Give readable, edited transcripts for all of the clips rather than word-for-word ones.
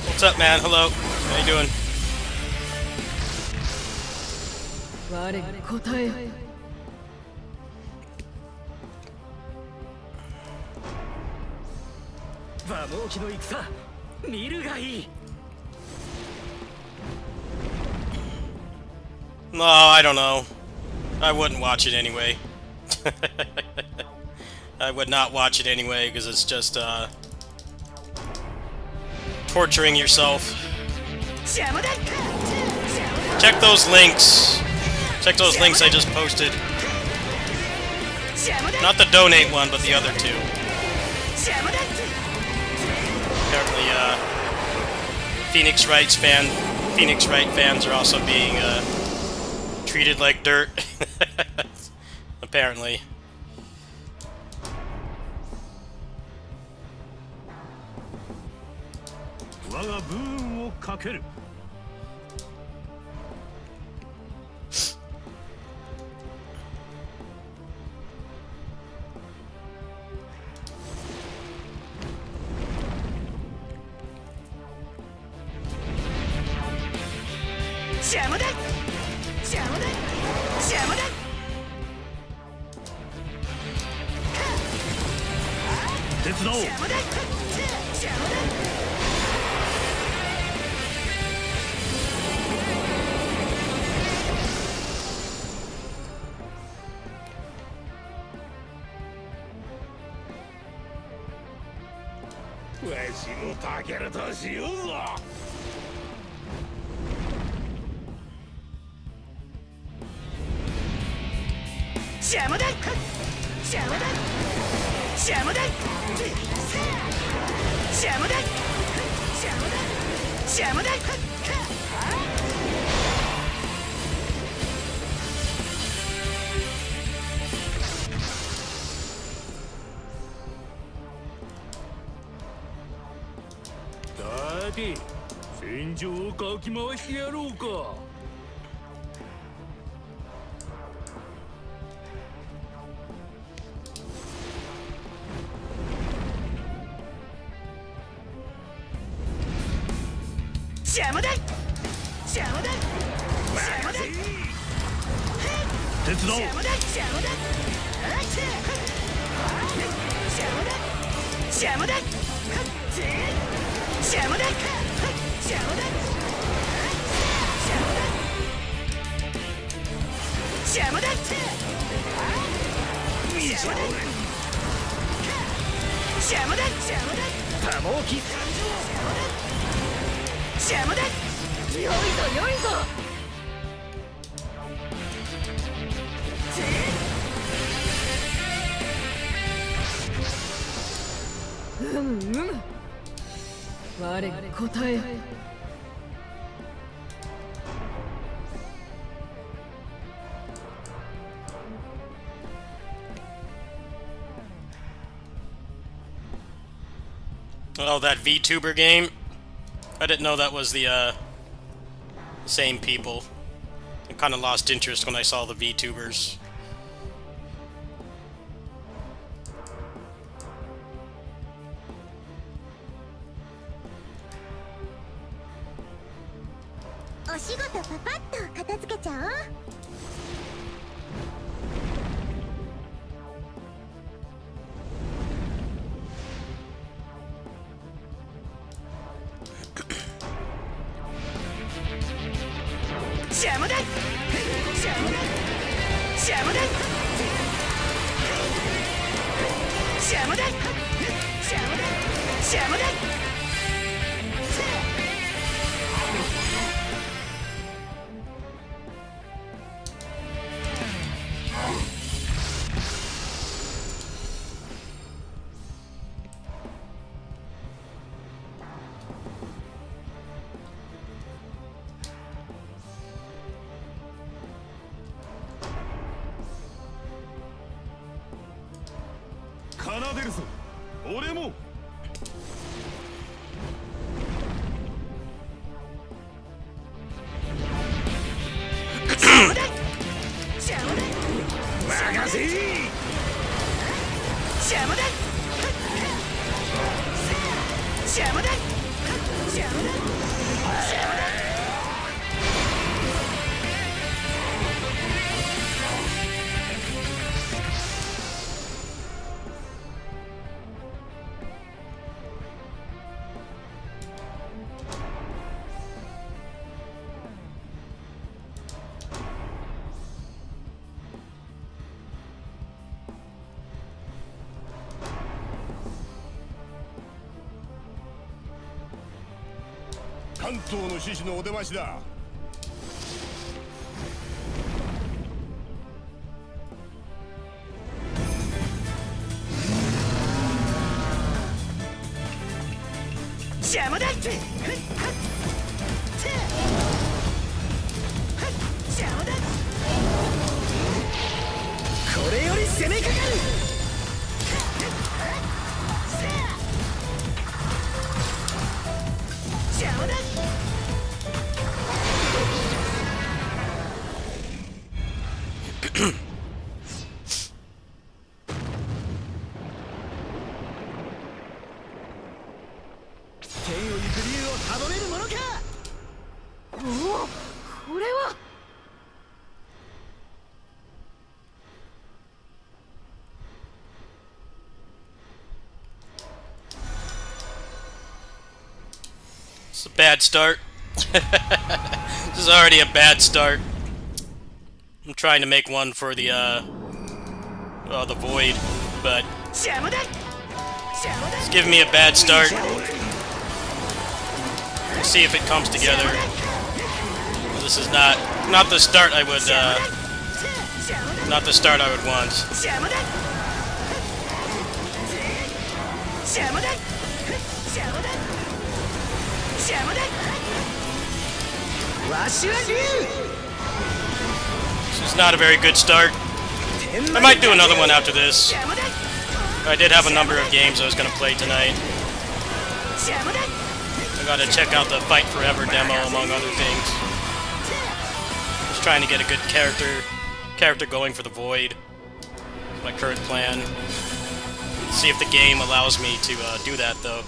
What's up, man? Hello. How you doing? No, I don't know. I wouldn't watch it anyway. I would not watch it anyway because it's just torturing yourself. Check those links. Check those links I just posted. Not the donate one, but the other two. Apparently, Phoenix Wright fans are also being treated like dirt. Apparently. Oh, that VTuber game? I didn't know that was the same people. I kind of lost interest when I saw the VTubers. 頭の獅子のお出ましだ。邪魔だって邪魔だこれより攻めかかる邪魔だ天を行く理由をたどれるものか。おお、これはIt's a bad start. This is already a bad start. I'm trying to make one for the void, but it's giving me a bad start. We'll see if it comes together. This is not the start I would not the start I would want. This is not a very good start. I might do another one after this. I did have a number of games I was going to play tonight. I gotta check out the Fight Forever demo, among other things. Just trying to get a good character going for the Void. My current plan. See if the game allows me to do that, though.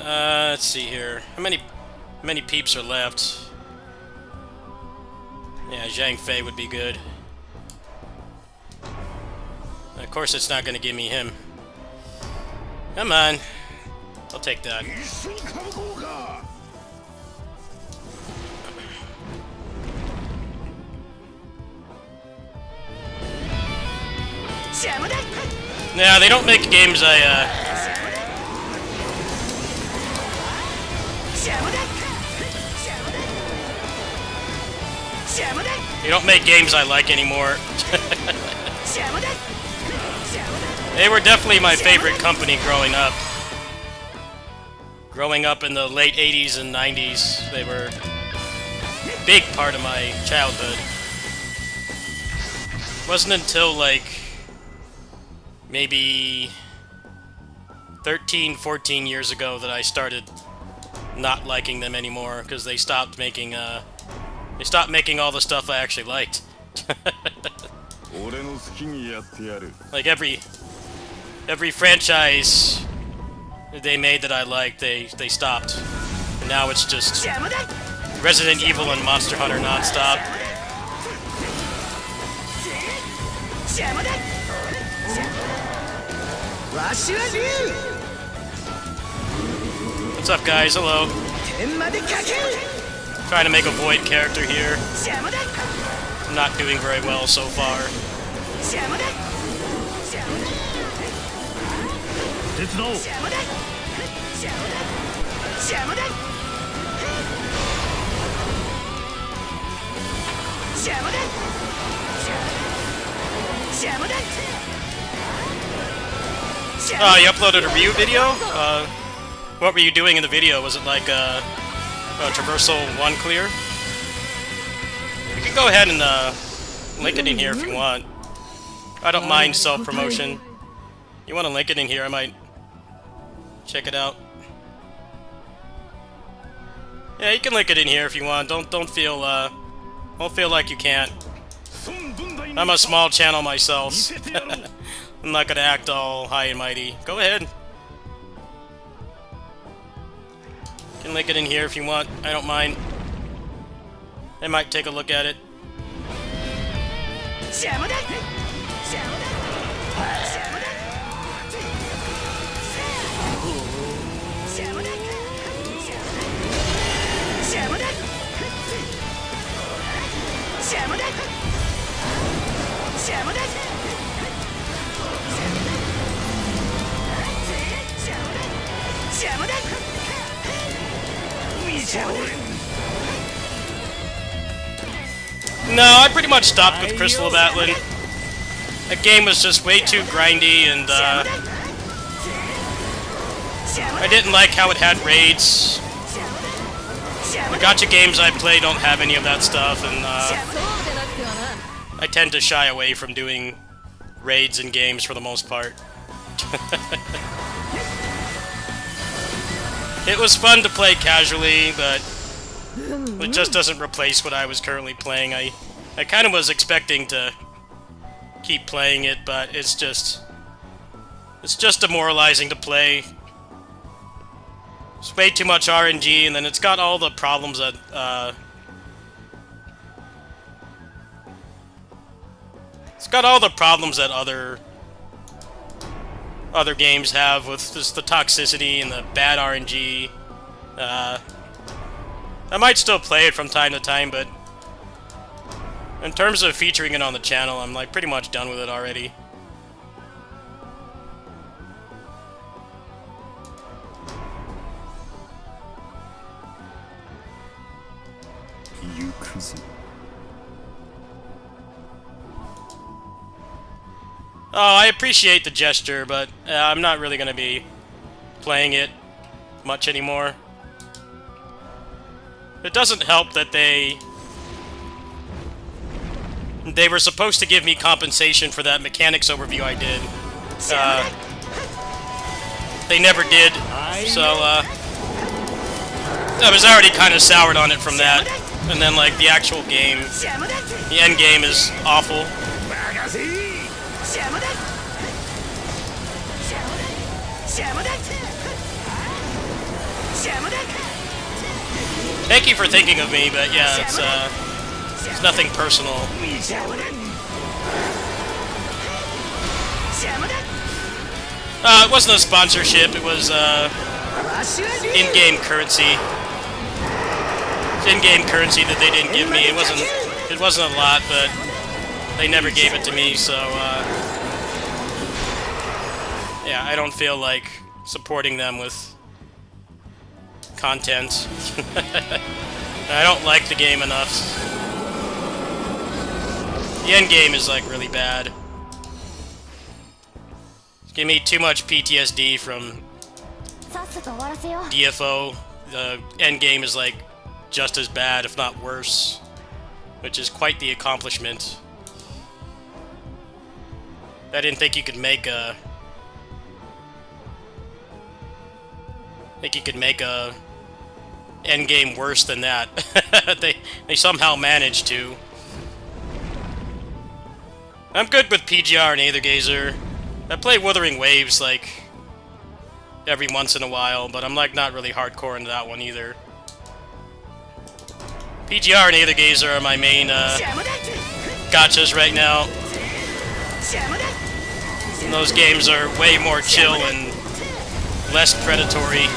Let's see here. How many peeps are left? Yeah, Zhang Fei would be good. Of course, it's not gonna give me him. Come on. I'll take that. Yeah, they don't make games They don't make games I like anymore. They were definitely my favorite company growing up. Growing up in the late 80s and 90s, they were a big part of my childhood. It wasn't until like maybe 13, 14 years ago that I started not liking them anymore because they stopped making all the stuff I actually liked. Like every franchise they made that I liked, they stopped. And now it's just Resident Evil and Monster Hunter nonstop. What's up, guys? Hello. Trying to make a Void character here. I'm not doing very well so far. You uploaded a review video? What were you doing in the video? Was it like a traversal 1 clear? You can go ahead and link it in here if you want. I don't mind self-promotion. You want to link it in here, I might check it out. Yeah, you can link it in here if you want. Don't feel like you can't. I'm a small channel myself. I'm not gonna act all high and mighty. Go ahead. You can link it in here if you want. I don't mind. I might take a look at it.邪魔だ No, I pretty much stopped with Crystal of Atlan. That game was just way too grindy, and I didn't like how it had raids. The gacha games I play don't have any of that stuff, and I tend to shy away from doing raids in games for the most part. It was fun to play casually, but it just doesn't replace what I was currently playing. I kind of was expecting to keep playing it, but it's just demoralizing to play. It's way too much RNG, and then it's got all the problems that other games have, with just the toxicity and the bad RNG. I might still play it from time to time, but in terms of featuring it on the channel, I'm like pretty much done with it already. Oh, I appreciate the gesture, but I'm not really going to be playing it much anymore. It doesn't help that they were supposed to give me compensation for that mechanics overview I did. They never did, so I was already kind of soured on it from that. And then, like, the actual game, the end game is awful. Thank you for thinking of me, but yeah, it's nothing personal. It wasn't a sponsorship, it was in-game currency. In-game currency that they didn't give me. It wasn't a lot, but they never gave it to me, so yeah, I don't feel like supporting them with content. I don't like the game enough. The end game is like really bad. It's giving me too much PTSD from DFO. The end game is like just as bad, if not worse, which is quite the accomplishment. I didn't think you could make a end game worse than that. they somehow managed to. I'm good with PGR and Aethergazer. I play Wuthering Waves like every once in a while, but I'm like not really hardcore into that one either. PGR and Aethergazer are my main gachas right now. And those games are way more chill and less predatory.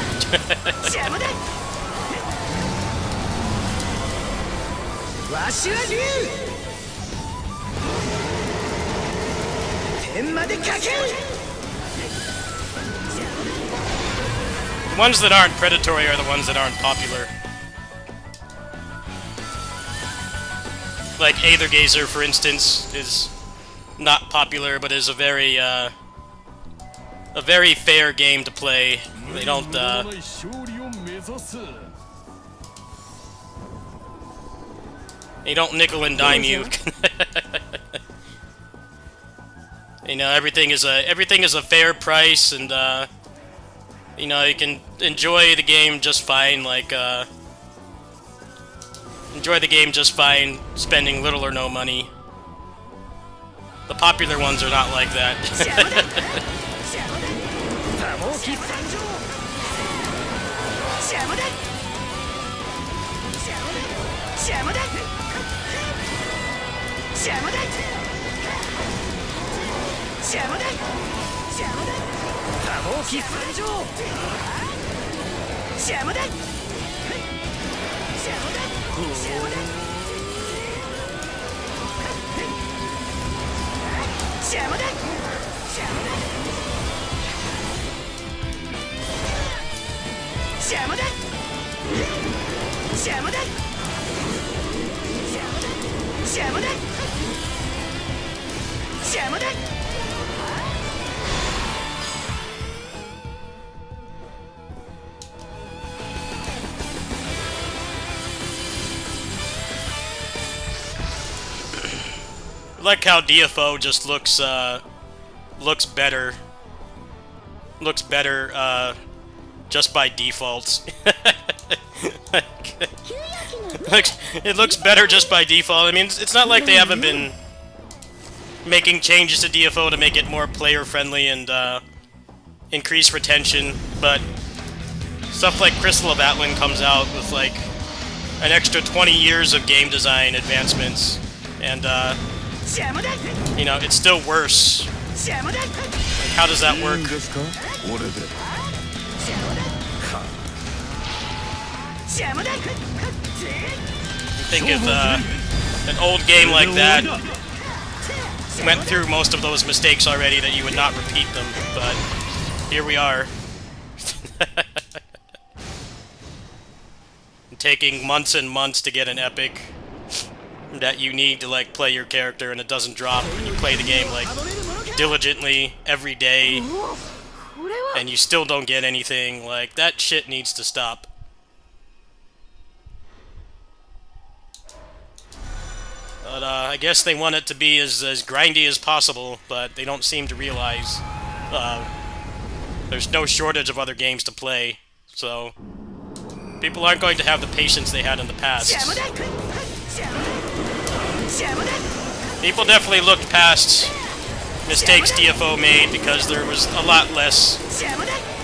The ones that aren't predatory are the ones that aren't popular. Like Aethergazer, for instance, is not popular, but is a very fair game to play. They don't nickel and dime you. You know, everything is a fair price, and you know, you can enjoy the game just fine. Like enjoy the game just fine, spending little or no money. The popular ones are not like that. I like how DFO just looks better. Looks better just by default. It looks better just by default. I mean, it's not like they haven't been making changes to DFO to make it more player-friendly and increase retention, but stuff like Crystal of Atlan comes out with like an extra 20 years of game design advancements, and you know, it's still worse. Like, how does that work? Think if an old game like that went through most of those mistakes already, that you would not repeat them, but here we are. Taking months and months to get an epic that you need to like play your character, and it doesn't drop when you play the game like diligently every day, and you still don't get anything. Like, that shit needs to stop. But I guess they want it to be as grindy as possible, but they don't seem to realize there's no shortage of other games to play, so people aren't going to have the patience they had in the past. People definitely looked past mistakes DFO made because there was a lot less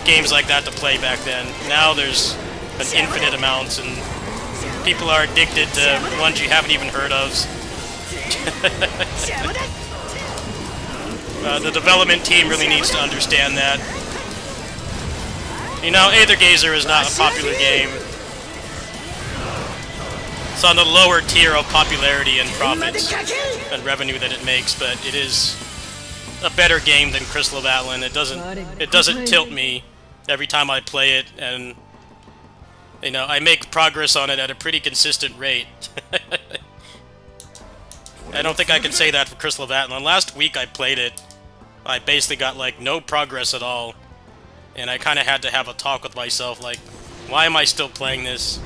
games like that to play back then. Now there's an infinite amount, and people are addicted to ones you haven't even heard of. The development team really needs to understand that. You know, Aether Gazer is not a popular game. It's on the lower tier of popularity and profits and revenue that it makes, but it is a better game than Crystal of Atlan. It doesn't tilt me every time I play it, and you know, I make progress on it at a pretty consistent rate. I don't think I can say that for Crystal of Atlan. Last week I played it, I basically got like no progress at all, and I kind of had to have a talk with myself, like, why am I still playing this?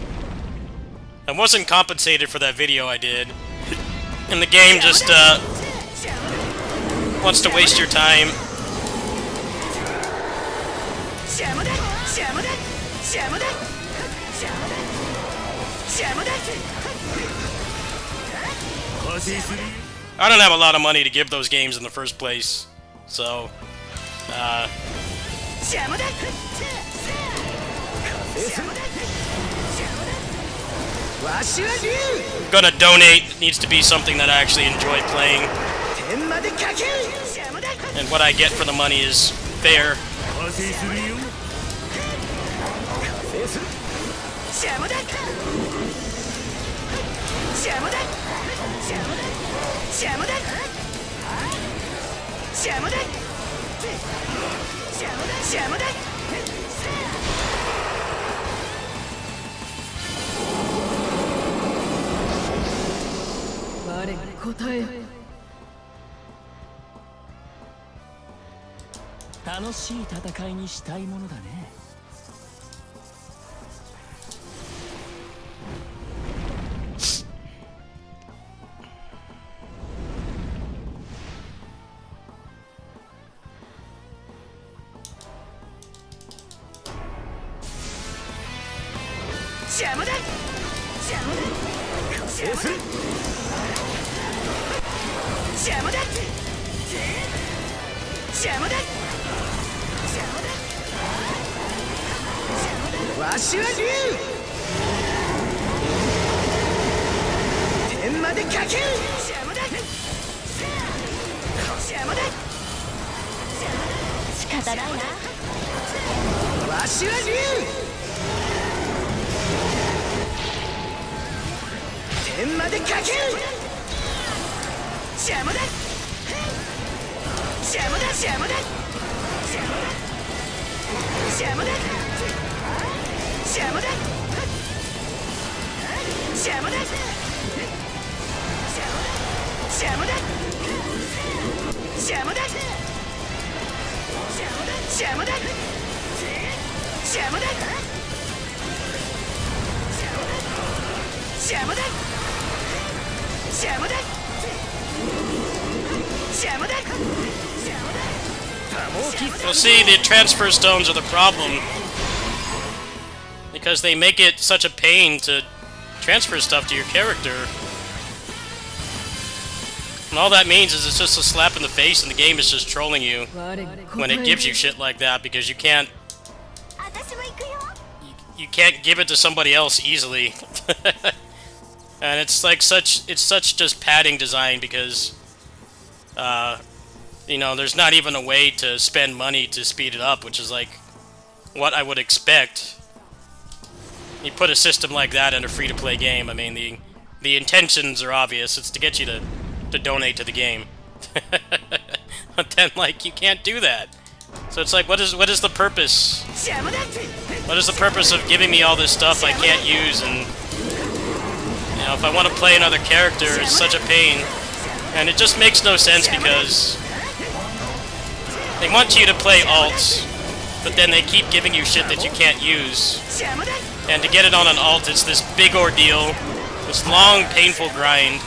I wasn't compensated for that video I did, and the game just wants to waste your time. I don't have a lot of money to give those games in the first place, so gonna donate. It needs to be something that I actually enjoy playing, and what I get for the money is fair. Well, see, the transfer stones are the problem. Because they make it such a pain to transfer stuff to your character. And all that means is it's just a slap in the face and the game is just trolling you when it gives you shit like that, because you can't give it to somebody else easily. And it's like such just padding design, because you know, there's not even a way to spend money to speed it up, which is like what I would expect. You put a system like that in a free-to-play game, I mean, the intentions are obvious. It's to get you to donate to the game. But then, like, you can't do that. So it's like, what is the purpose? What is the purpose of giving me all this stuff I can't use? And, you know, if I want to play another character, it's such a pain. And it just makes no sense, because they want you to play alts, but then they keep giving you shit that you can't use. And to get it on an alt, it's this big ordeal, this long, painful grind.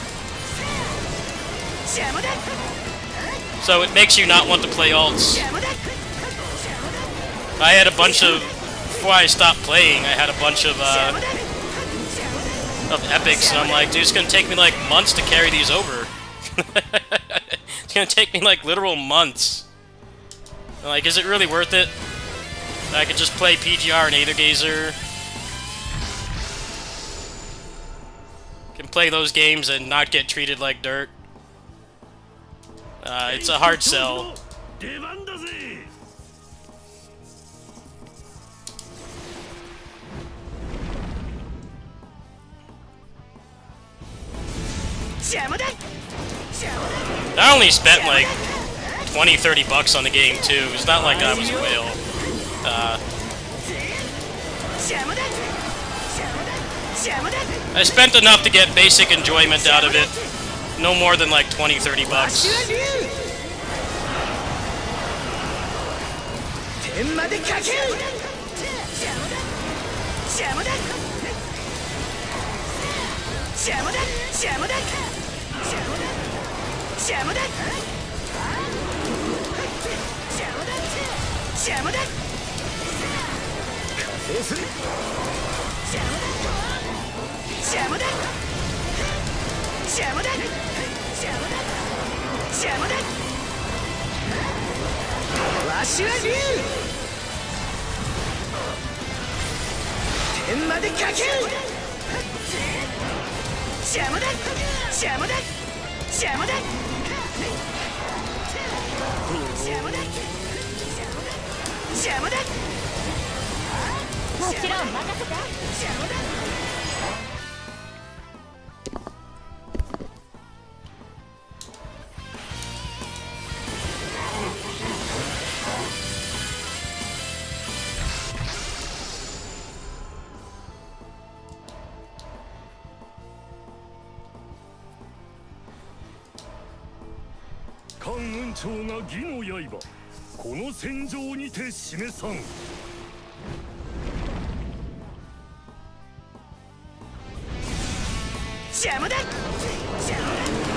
So it makes you not want to play alts. I had a bunch of, before I stopped playing, I had a bunch of epics, and I'm like, dude, it's gonna take me like months to carry these over. It's gonna take me like literal months. And like, is it really worth it? I could just play PGR and Aethergazer. Can play those games and not get treated like dirt. It's a hard sell. I only spent like 20-30 bucks on the game too. It's not like I was a whale. I spent enough to get basic enjoyment out of it. No more than like 20-30 bucks.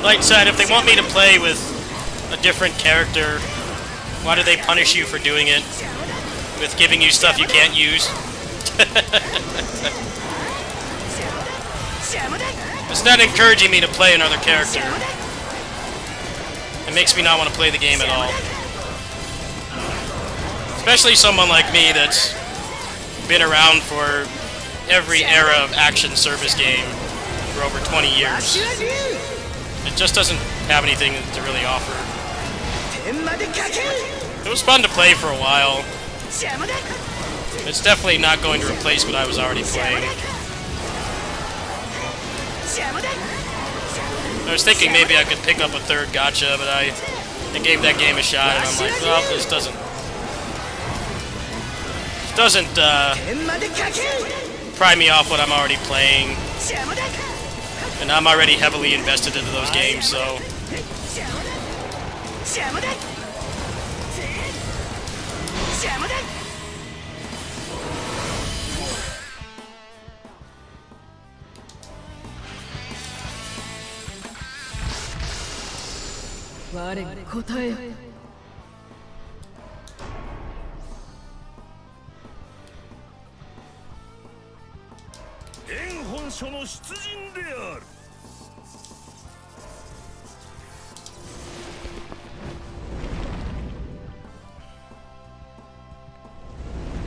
Light side, if they want me to play with a different character, why do they punish you for doing it? With giving you stuff you can't use? It's not encouraging me to play another character. It makes me not want to play the game at all. Especially someone like me that's been around for every era of action service game for over 20 years. It just doesn't have anything to really offer. It was fun to play for a while. It's definitely not going to replace what I was already playing. I was thinking maybe I could pick up a third gacha, but I gave that game a shot, and I'm like, well, this doesn't pry me off what I'm already playing, and I'm already heavily invested into those games, so 我に答えよ。円本書の出陣である。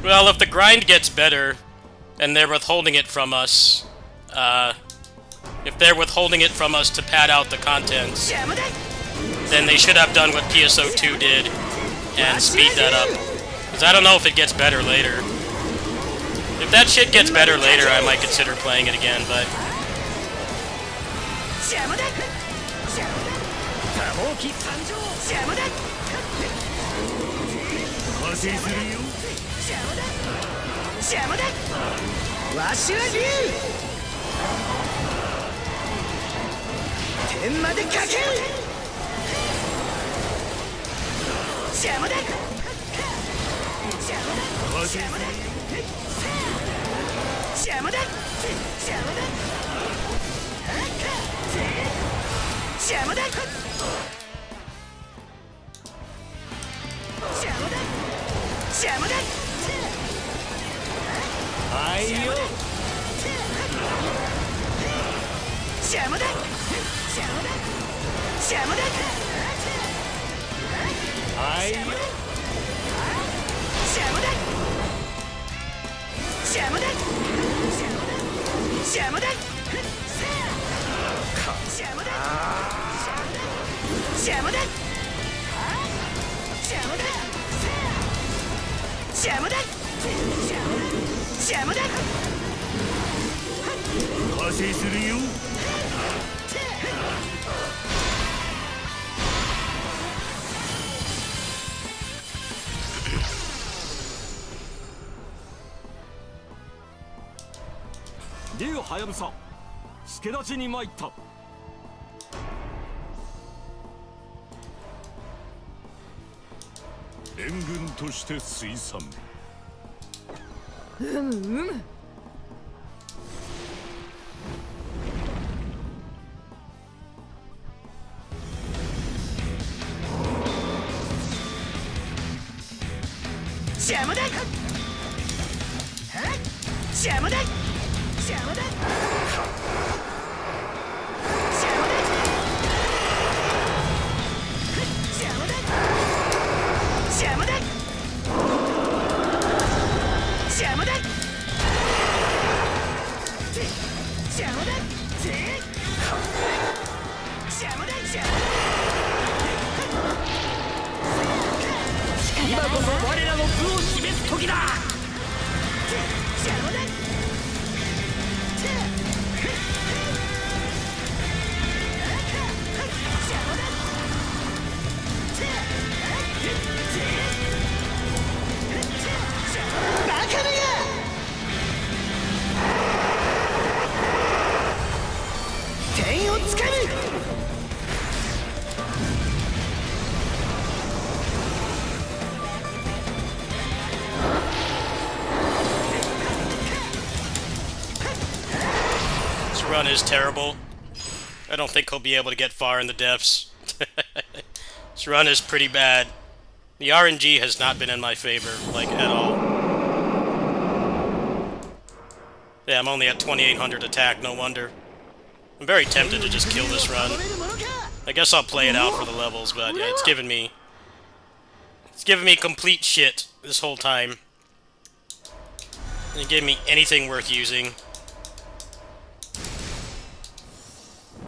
Well, if the grind gets better, and they're withholding it from us, if they're withholding it from us to pad out the contents, then they should have done what PSO2 did and speed that up. Because I don't know if it gets better later. If that shit gets better later, I might consider playing it again, but... わしは竜天までかける邪魔だ邪魔だ邪魔だ邪魔だ邪魔だ邪魔だはいよ邪魔だ邪魔だ邪魔だはいよ邪魔だ邪魔だ邪魔だ邪魔だ邪魔だ邪魔だ邪魔だ邪魔だ加勢するよ竜はやぶさ助立ちに参った援軍として推賛邪魔だ邪魔だ邪魔だ邪魔だ邪魔だ邪魔だ邪魔だ邪魔だ今こそ我らの部を示す時だ邪魔だバカめが点をつかむThis run is terrible. I don't think he'll be able to get far in the depths. This run is pretty bad. The RNG has not been in my favor, like, at all. Yeah, I'm only at 2800 attack, no wonder. I'm very tempted to just kill this run. I guess I'll play it out for the levels, but yeah, it's given me complete shit this whole time. It gave me anything worth using.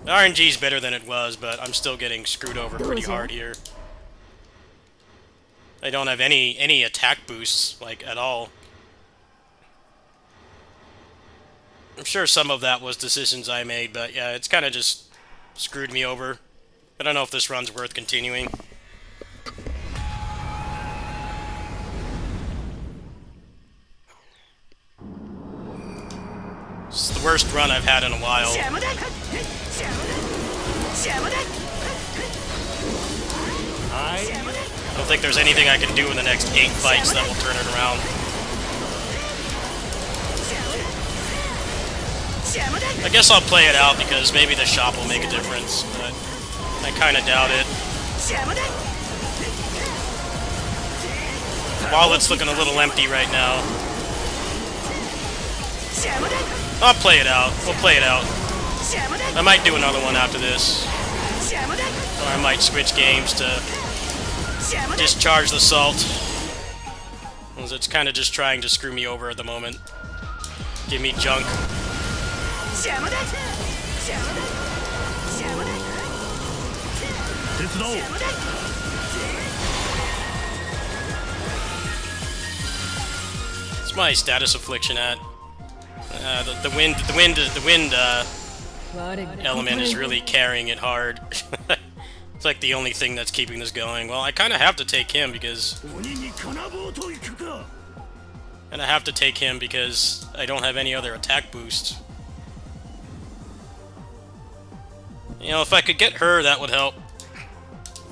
The RNG's better than it was, but I'm still getting screwed over pretty hard here. I don't have any attack boosts, like, at all. I'm sure some of that was decisions I made, but yeah, it's kind of just screwed me over. I don't know if this run's worth continuing. It's the worst run I've had in a while. I don't think there's anything I can do in the next 8 fights that will turn it around. I guess I'll play it out because maybe the shop will make a difference, but I kind of doubt it. Wallet's looking a little empty right now. I'll play it out. We'll play it out. I might do another one after this. Or I might switch games to discharge the salt. Because it's kind of just trying to screw me over at the moment. Give me junk. What's my status affliction at? The wind element is really carrying it hard. It's like the only thing that's keeping this going. Well, I kind of have to take him because... And I have to take him because I don't have any other attack boost. You know, if I could get her, that would help.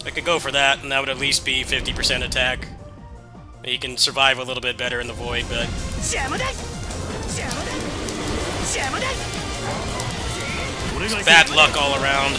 I could go for that, and that would at least be 50% attack. He can survive a little bit better in the void, but... Bad luck all around.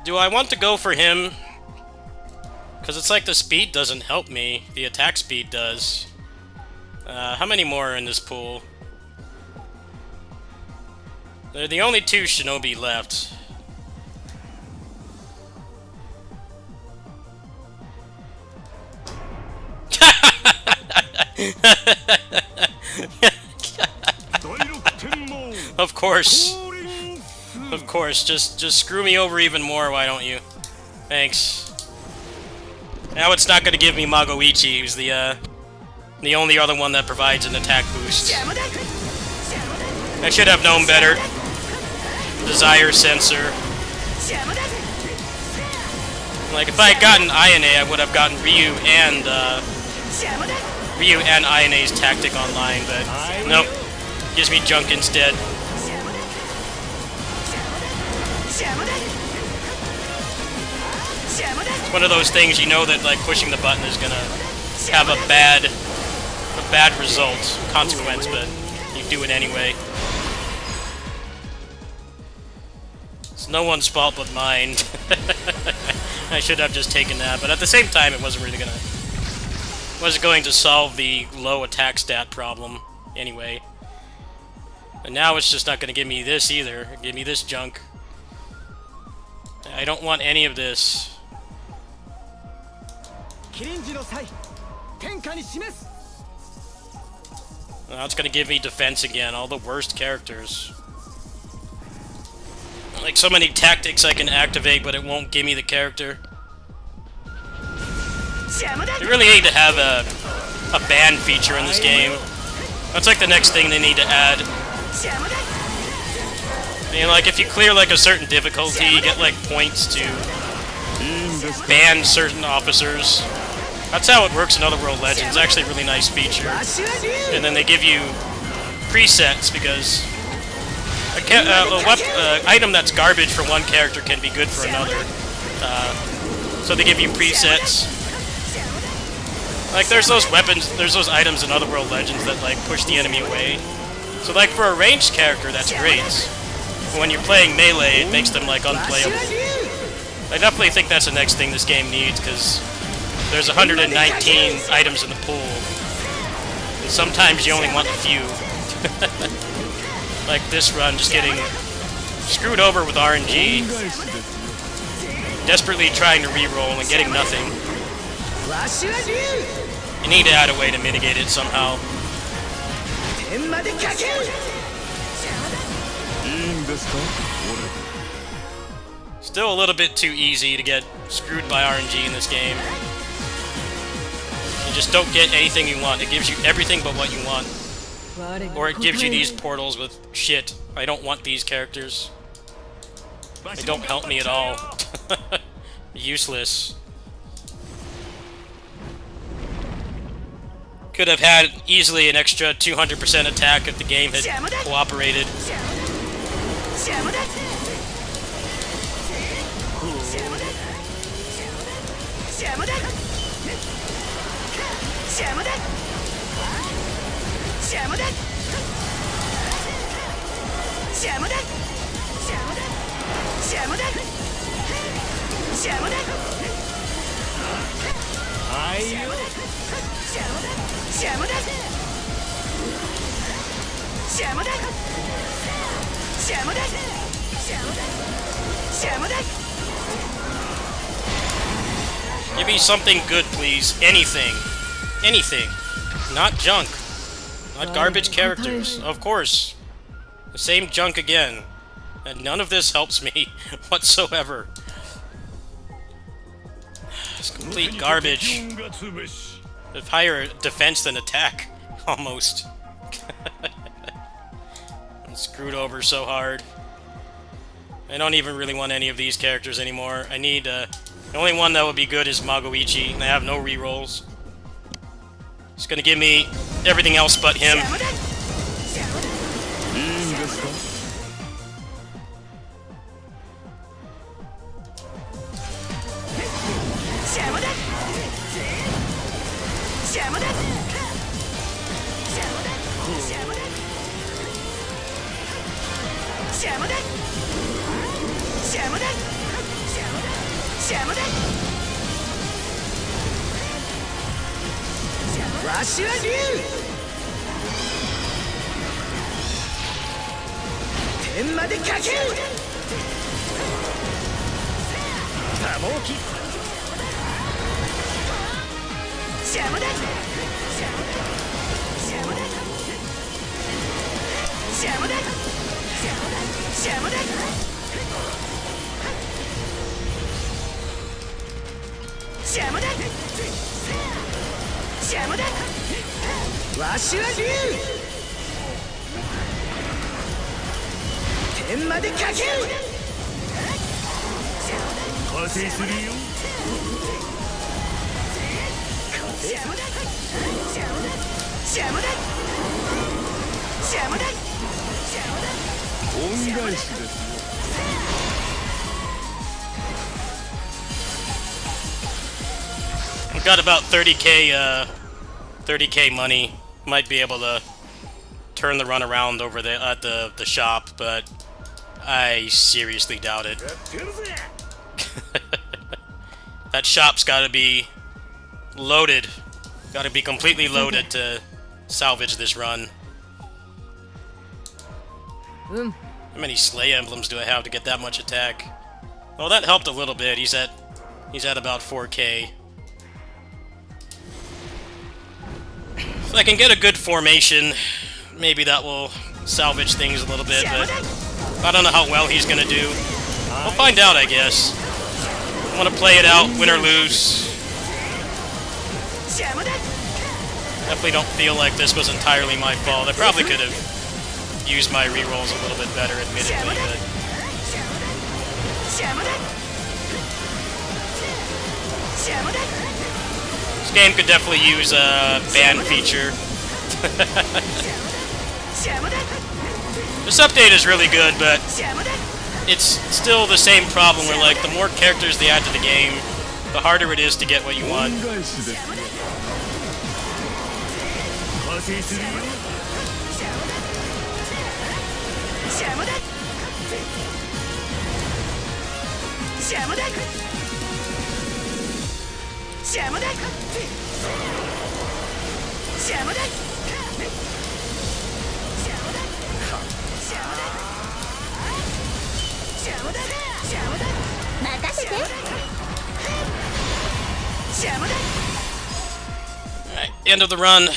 Do I want to go for him? Because it's like the speed doesn't help me. The attack speed does. How many more are in this pool? They're the only 2 shinobi left. Of course. Of course. Just screw me over even more, why don't you? Thanks. Now it's not going to give me Magoichi, who's the only other one that provides an attack boost. I should have known better. Desire sensor. Like, if I had gotten Ayane, I would have gotten Ryu and Ayane's tactic online, but nope. Gives me junk instead. It's one of those things you know that, like, pushing the button is gonna have a bad result, consequence, but you do it anyway. It's no one's fault but mine. I should have just taken that, but at the same time, it wasn't going to solve the low attack stat problem anyway. And now it's just not going to give me this either. Give me this junk. I don't want any of this. Now it's going to give me defense again. All the worst characters. Like, so many tactics I can activate, but it won't give me the character. They really need to have a ban feature in this game. That's like the next thing they need to add. I mean, like, if you clear, like, a certain difficulty, you get, like, points to ban certain officers. That's how it works in Otherworld Legends. It's actually a really nice feature. And then they give you presets because item that's garbage for one character can be good for another. So they give you presets. Like there's those weapons, there's those items in Otherworld Legends that like push the enemy away. So like for a ranged character, that's great. But when you're playing melee, it makes them like unplayable. I definitely think that's the next thing this game needs because there's 119 items in the pool, and sometimes you only want a few. Like this run, just getting screwed over with RNG, desperately trying to reroll and getting nothing. You need to add a way to mitigate it somehow. Still a little bit too easy to get screwed by RNG in this game. You just don't get anything you want. It gives you everything but what you want. Or it gives you these portals with shit. I don't want these characters. They don't help me at all. Useless. Could have had easily an extra 200% attack if the game had cooperated. Give me something good, please. Anything. Anything. Not junk. Not garbage characters. Of course. The same junk again. And none of this helps me whatsoever. It's complete garbage. With higher defense than attack. Almost. I'm screwed over so hard. I don't even really want any of these characters anymore. I need, the only one that would be good is Magoichi, and I have no rerolls. It's gonna give me everything else but him. We've got about 30k money. Might be able to turn the run around over there at the shop, but I seriously doubt it. That shop's gotta be loaded. Gotta be completely loaded to salvage this run. How many Slay emblems do I have to get that much attack? Well, that helped a little bit. He's at about 4k. If I can get a good formation, maybe that will salvage things a little bit, but I don't know how well he's gonna do. We'll find out, I guess. I want to play it out, win or lose. Definitely don't feel like this was entirely my fault. I probably could have used my rerolls a little bit better, admittedly, but... This game could definitely use a ban feature. This update is really good, but it's still the same problem where, like, the more characters they add to the game, the harder it is to get what you want. Alright, end of the run.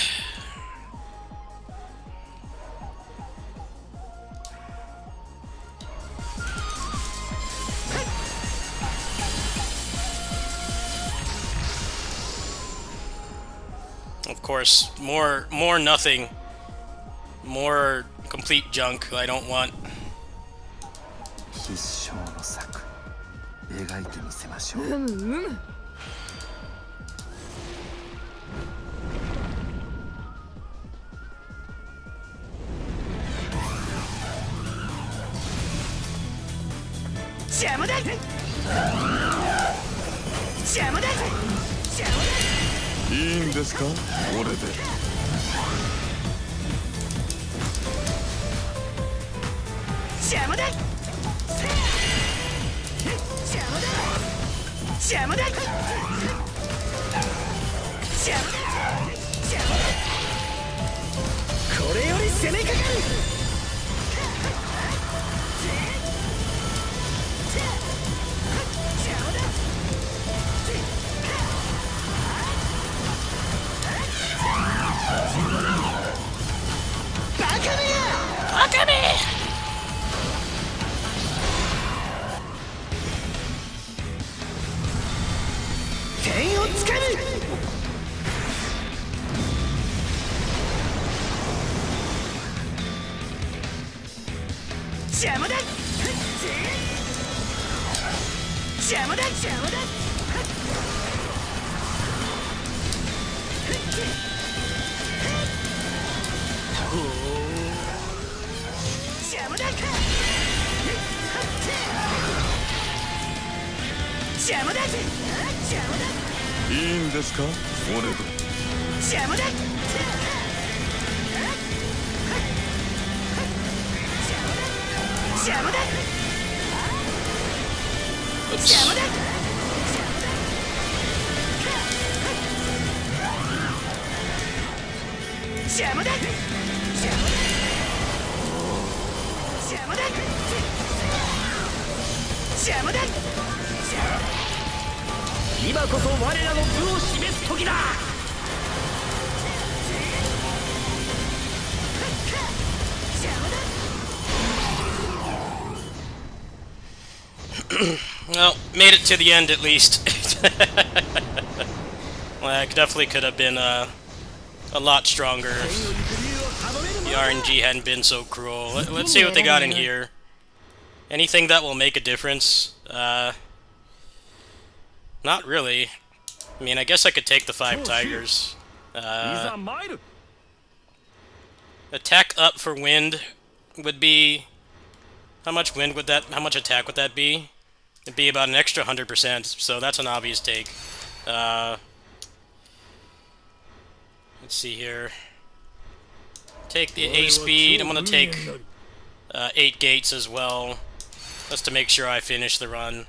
Of course, more nothing. More complete junk I don't want. 必勝の策描いてみせましょう。邪魔だ。邪魔だ。いいんですか、俺で。邪魔だ。邪魔だ。邪魔だ。これより攻めかかる。バカめや。バカめ。点をつかむ。邪魔だ。邪魔だ。邪魔だ。邪魔だ。邪魔だ。邪魔だ。いいんですか、俺で。邪魔だ。邪魔だ。邪魔だ。邪魔だ。邪魔だ。邪魔だ。今こそ我らの部を示す時だ。Well, made it to the end at least. Like, definitely could have been a lot stronger if the RNG hadn't been so cruel. Let's see what they got in here. Anything that will make a difference? Not really. I mean, I guess I could take the 5 tigers. Attack up for wind would be... How much wind would that... How much attack would that be? It'd be about an extra 100%, so that's an obvious take. Let's see here. Take the A speed. I'm gonna take 8 gates as well, just to make sure I finish the run.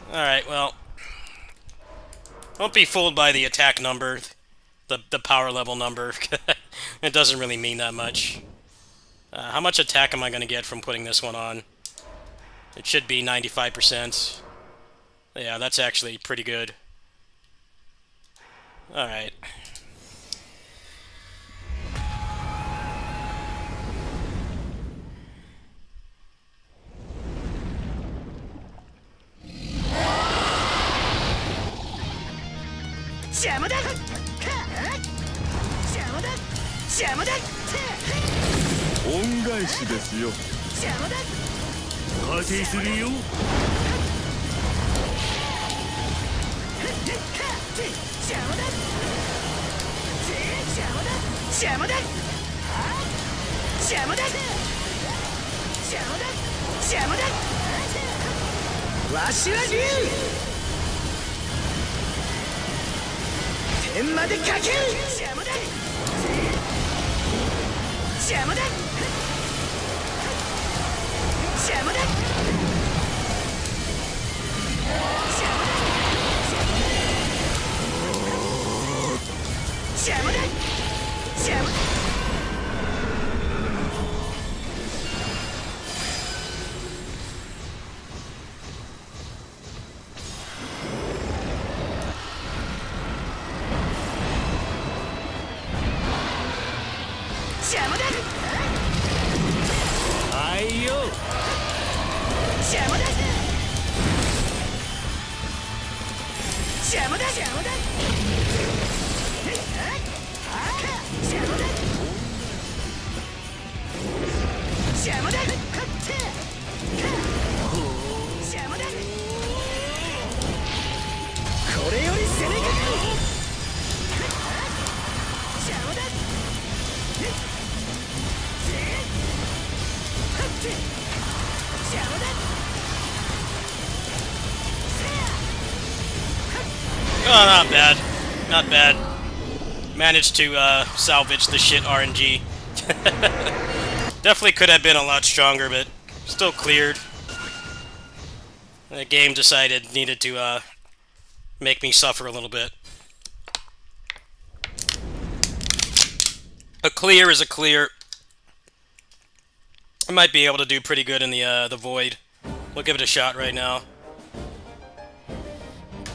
Alright, well, don't be fooled by the attack number, the power level number. It doesn't really mean that much. How much attack am I going to get from putting this one on? It should be 95%. Yeah, that's actually pretty good. Alright. 加勢するよ。わしは竜天までかける。邪魔だ邪魔だ邪魔だ邪魔だ邪魔だ。邪魔だはいよ。邪魔だ邪魔だ邪魔だ邪魔だ邪魔だ邪魔だこれより攻めかかる。邪魔だ邪魔だ。 Oh, not bad. Not bad. Managed to salvage the shit RNG. Definitely could have been a lot stronger, but still cleared. The game decided needed to make me suffer a little bit. A clear is a clear. I might be able to do pretty good in the void. We'll give it a shot right now.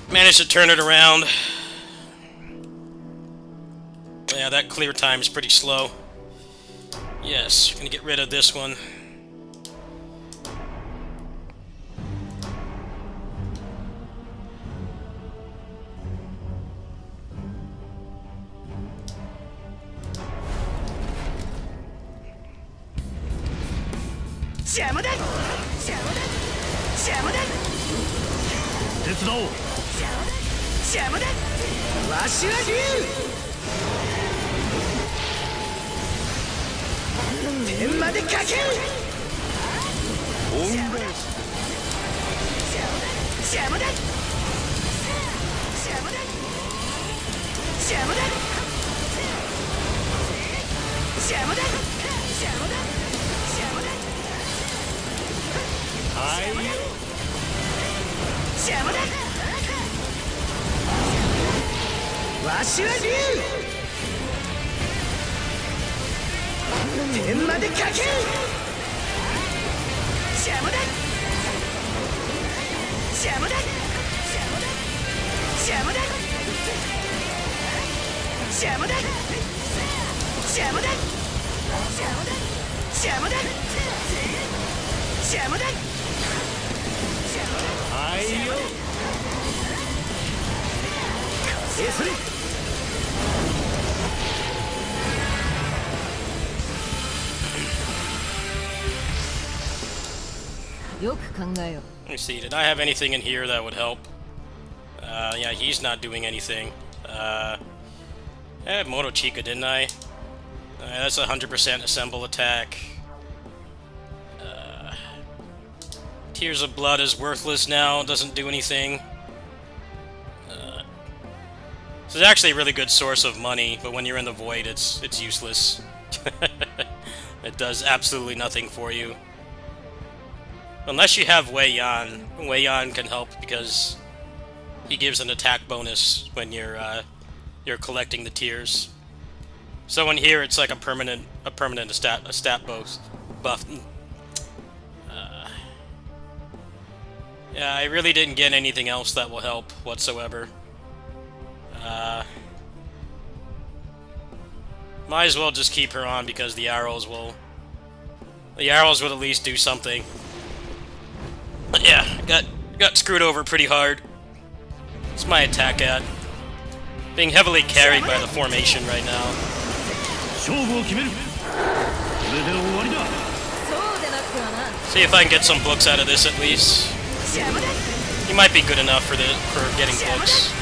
Managed to turn it around. Yeah, that clear time is pretty slow. Yes, gonna get rid of this one. Let me see, did I have anything in here that would help? Yeah, he's not doing anything. I had Moto Chica, didn't I? That's 100% assemble attack. Tears of Blood is worthless now, doesn't do anything. So it's actually a really good source of money, but when you're in the void, it's useless. It does absolutely nothing for you. Unless you have Wei Yan. Wei Yan can help because he gives an attack bonus when you're collecting the tears. So in here, it's like a permanent stat buff. Yeah, I really didn't get anything else that will help whatsoever. Might as well just keep her on because the arrows will at least do something. But yeah, got screwed over pretty hard. It's my attack at. Being heavily carried by the formation right now. 勝負を決める。これで終わりだ。See if I can get some books out of this at least. He might be good enough for getting books.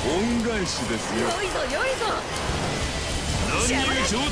恩返しですよ。良いぞ良いぞ。乱入上等。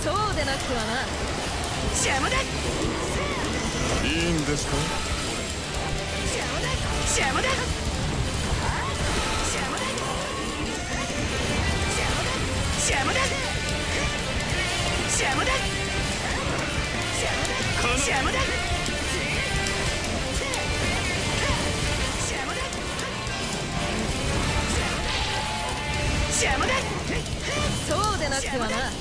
そうでなくてはな。いいんですか。そうでなくてはな。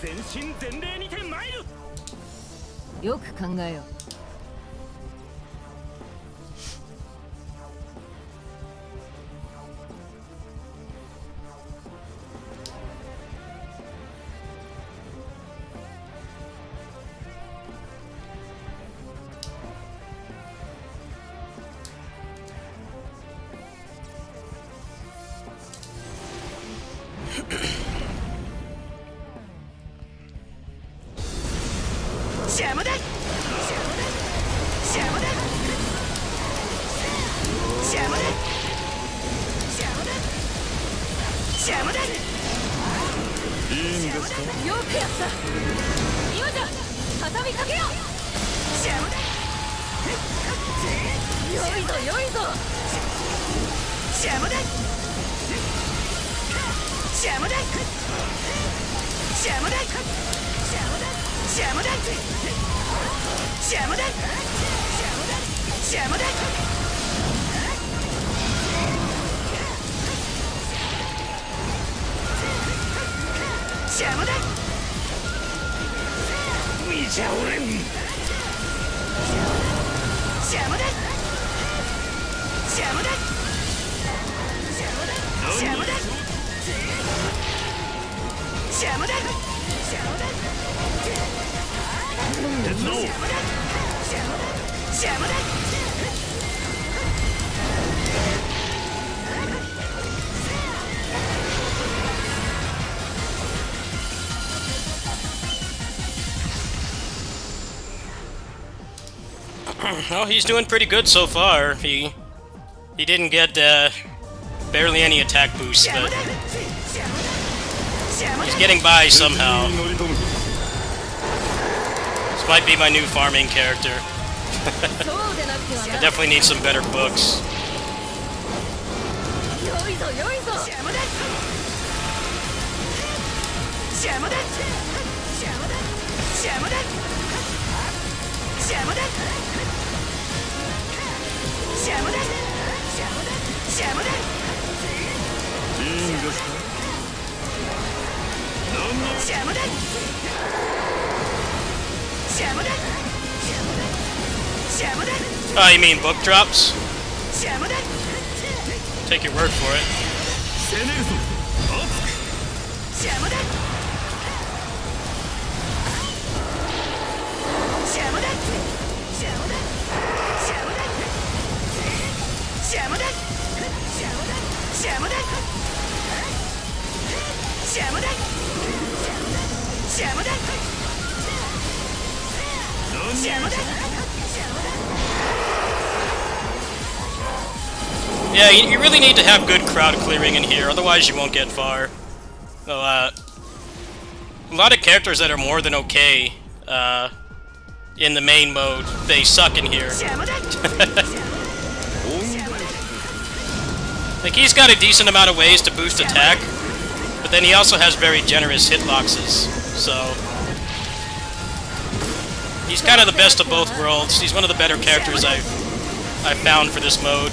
全身全霊にて参る。よく考えよう。よくやった。今じゃ畳みかけよう。良いぞ良いぞ。見ちゃおれん。Well, he's doing pretty good so far. He didn't get barely any attack boost, but he's getting by somehow. This might be my new farming character. I definitely need some better books. いいんですか。You mean book drops? Take your word for it. 攻めるぞ。熱く。Yeah, you really need to have good crowd clearing in here, otherwise you won't get far. A lot of characters that are more than okay in the main mode, they suck in here. Like, he's got a decent amount of ways to boost attack, but then he also has very generous hitboxes, so... He's kind of the best of both worlds. He's one of the better characters I've found for this mode.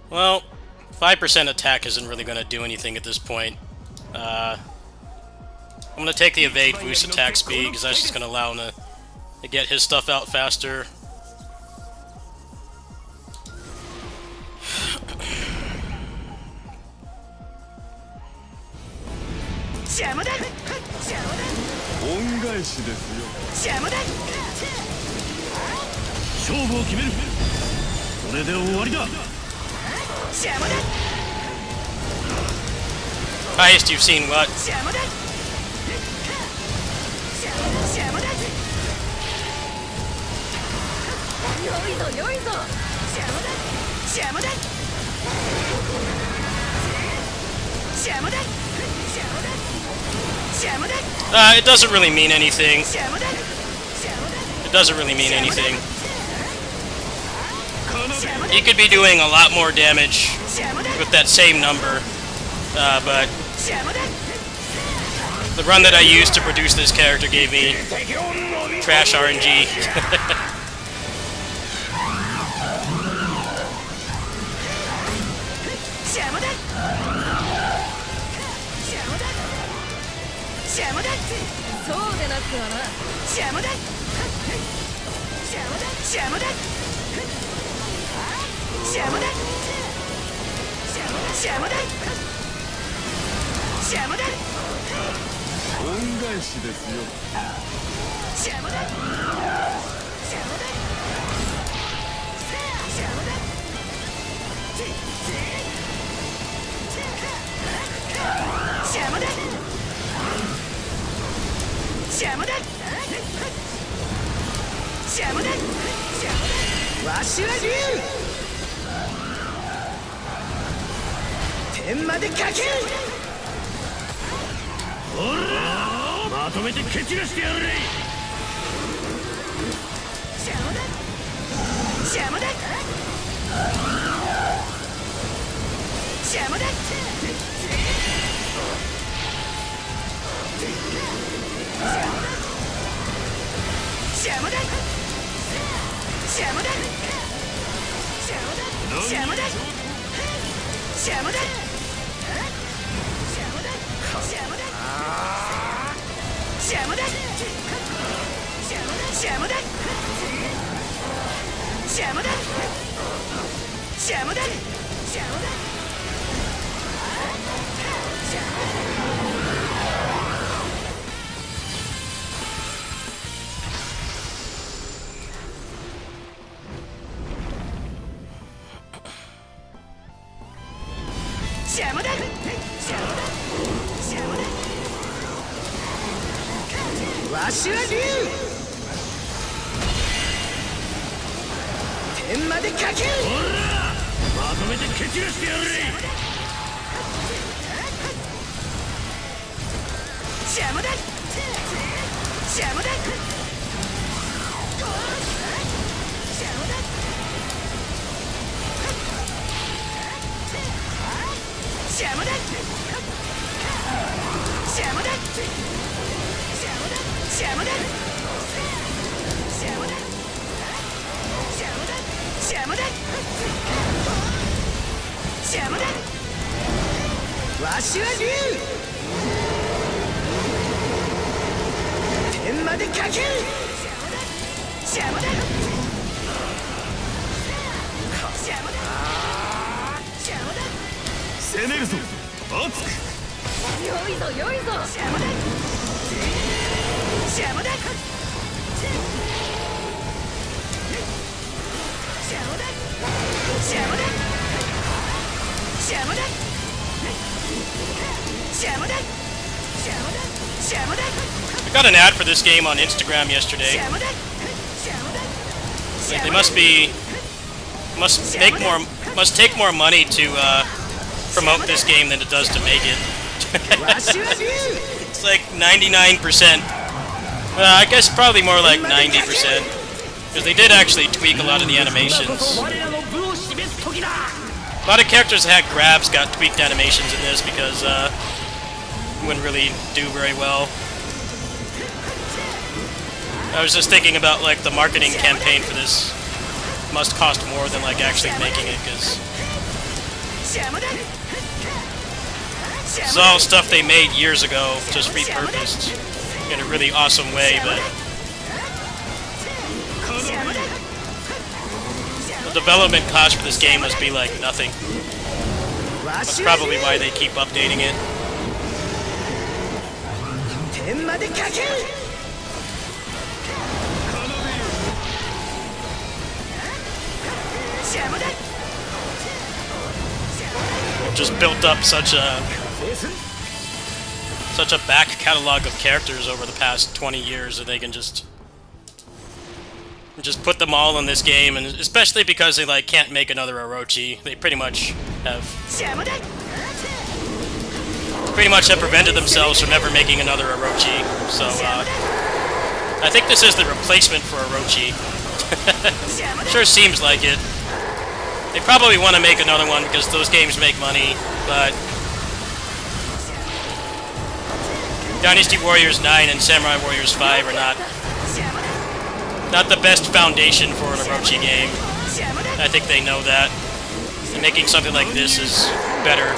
Well, 5% attack isn't really going to do anything at this point. I'm going to take the evade boost attack speed, because that's just going to allow him to get his stuff out faster. Highest you've seen what? It doesn't really mean anything. It doesn't really mean anything. He could be doing a lot more damage with that same number, but the run that I used to produce this character gave me trash RNG. わしは竜天までかけるまとめて蹴散らしてやれ邪魔だ邪魔だ邪魔だ邪魔だ邪魔だ邪魔だ邪魔だ邪魔だわしは竜天までかける邪魔だ邪魔だ邪魔だ攻めるぞ熱く良いぞ良いぞ邪魔だ邪魔だ邪魔だ邪魔だ邪魔だ邪魔だ邪魔だ I got an ad for this game on Instagram yesterday. They must take more money to promote this game than it does to make it. It's like 99%. I guess probably more like 90%. Because they did actually tweak a lot of the animations. A lot of characters that had grabs got tweaked animations in this because it wouldn't really do very well. I was just thinking about like the marketing campaign for this must cost more than like actually making it, because it's all stuff they made years ago, just repurposed in a really awesome way, but the development cost for this game must be like nothing. That's probably why they keep updating it. Just built up such a back catalog of characters over the past 20 years that they can just put them all in this game, and especially because they like can't make another Orochi, they pretty much have prevented themselves from ever making another Orochi. So I think this is the replacement for Orochi. Sure seems like it. They probably want to make another one because those games make money, but Dynasty Warriors 9 and Samurai Warriors 5 are not the best foundation for an Orochi game. I think they know that. And making something like this is better.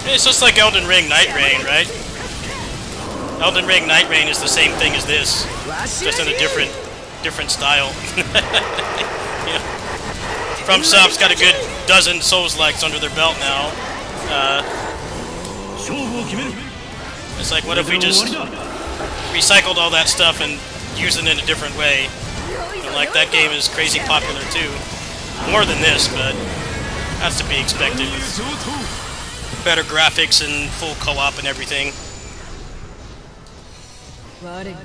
It's just like Elden Ring Night Rain, right? Elden Ring Night Rain is the same thing as this, just in a different style. You know? From Sub's got a good dozen Souls-likes under their belt now. 勝負を決める It's like, what if we just recycled all that stuff and used it in a different way? And like, that game is crazy popular too. More than this, but that's to be expected. 上等 Better graphics and full co-op and everything.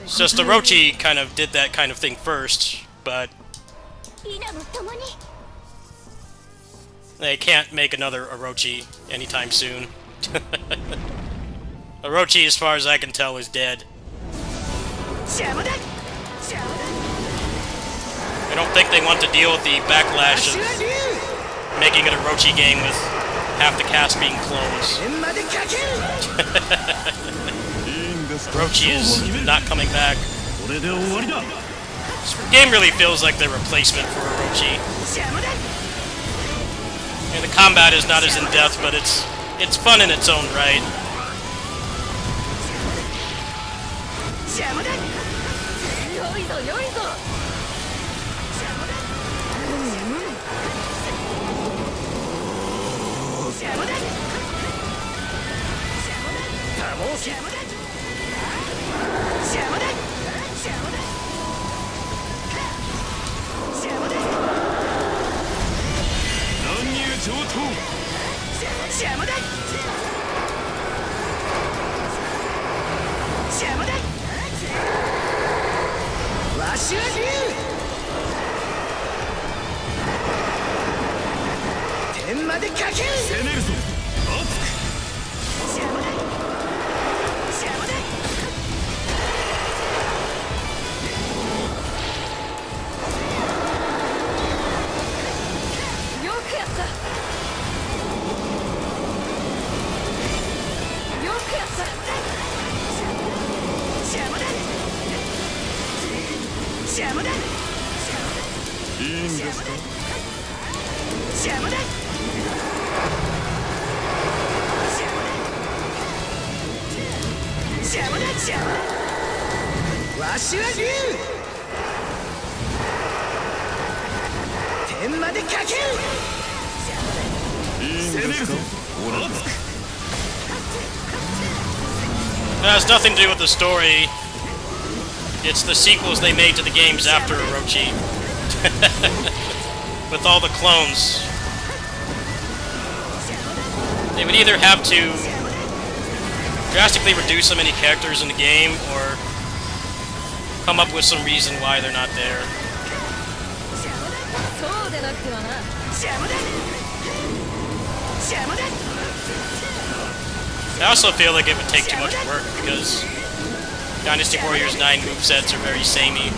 It's just Orochi kind of did that kind of thing first, but they can't make another Orochi anytime soon. Orochi, as far as I can tell, is dead. I don't think they want to deal with the backlash of making an Orochi game with half the cast being clones. Orochi is not coming back. これで終わりだ This game really feels like the replacement for Orochi. And the combat is not as in-depth, but it's fun in its own right. It has nothing to do with the story. It's the sequels they made to the games after Orochi. With all the clones. They would either have to drastically reduce so many characters in the game, or come up with some reason why they're not there. I also feel like it would take too much work, because Dynasty Warriors 9 movesets are very samey.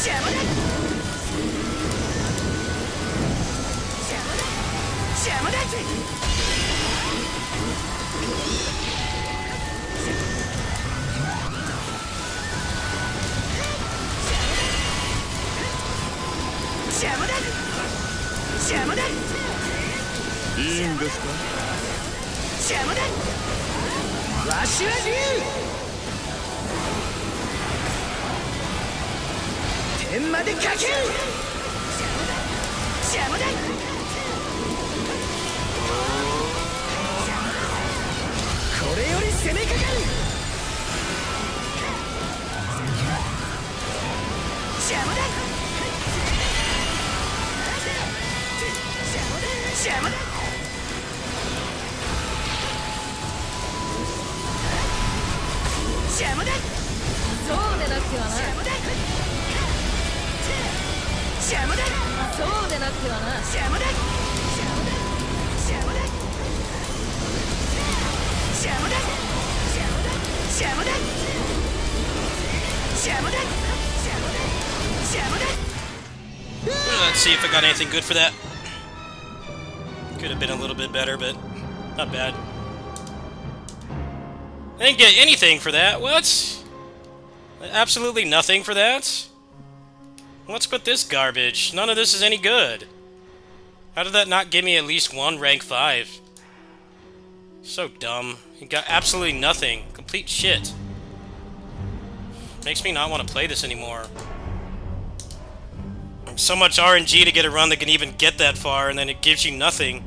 邪魔だ邪魔だ邪魔だ邪魔だいいんですか。邪魔だわしは竜天までかける邪魔だこれより攻めかかる邪魔だ邪魔だ邪魔だそうでなくてはな。邪魔だ邪魔だそうでなくてはな。邪魔だ邪魔だ邪魔だ邪魔だ邪魔だ邪魔だ邪魔だ Let's see if I got anything good for that. Could have been a little bit better, but not bad. I didn't get anything for that. What? Absolutely nothing for that? What's with this garbage? None of this is any good. How did that not give me at least one rank 5? So dumb. You got absolutely nothing. Complete shit. Makes me not want to play this anymore. So much RNG to get a run that can even get that far, and then it gives you nothing.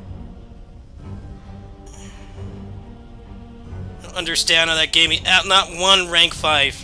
I don't understand how that gave me not one rank 5.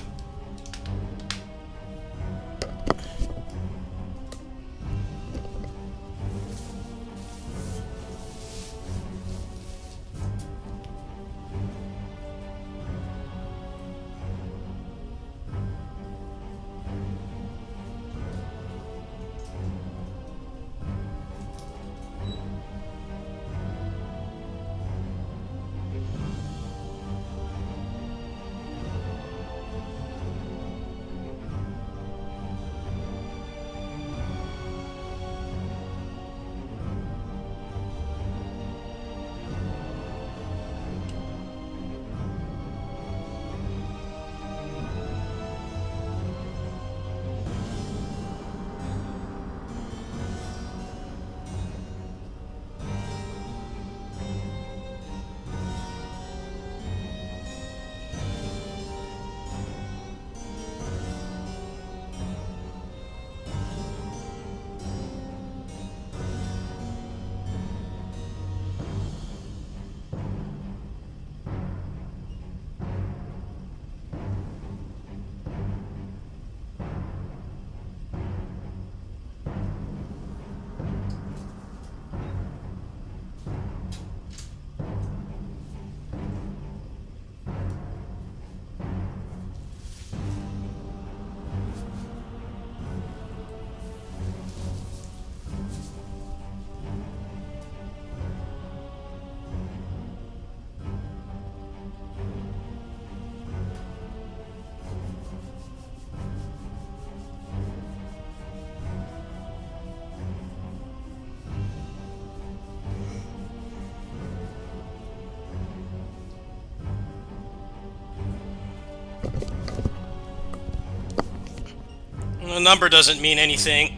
The number doesn't mean anything.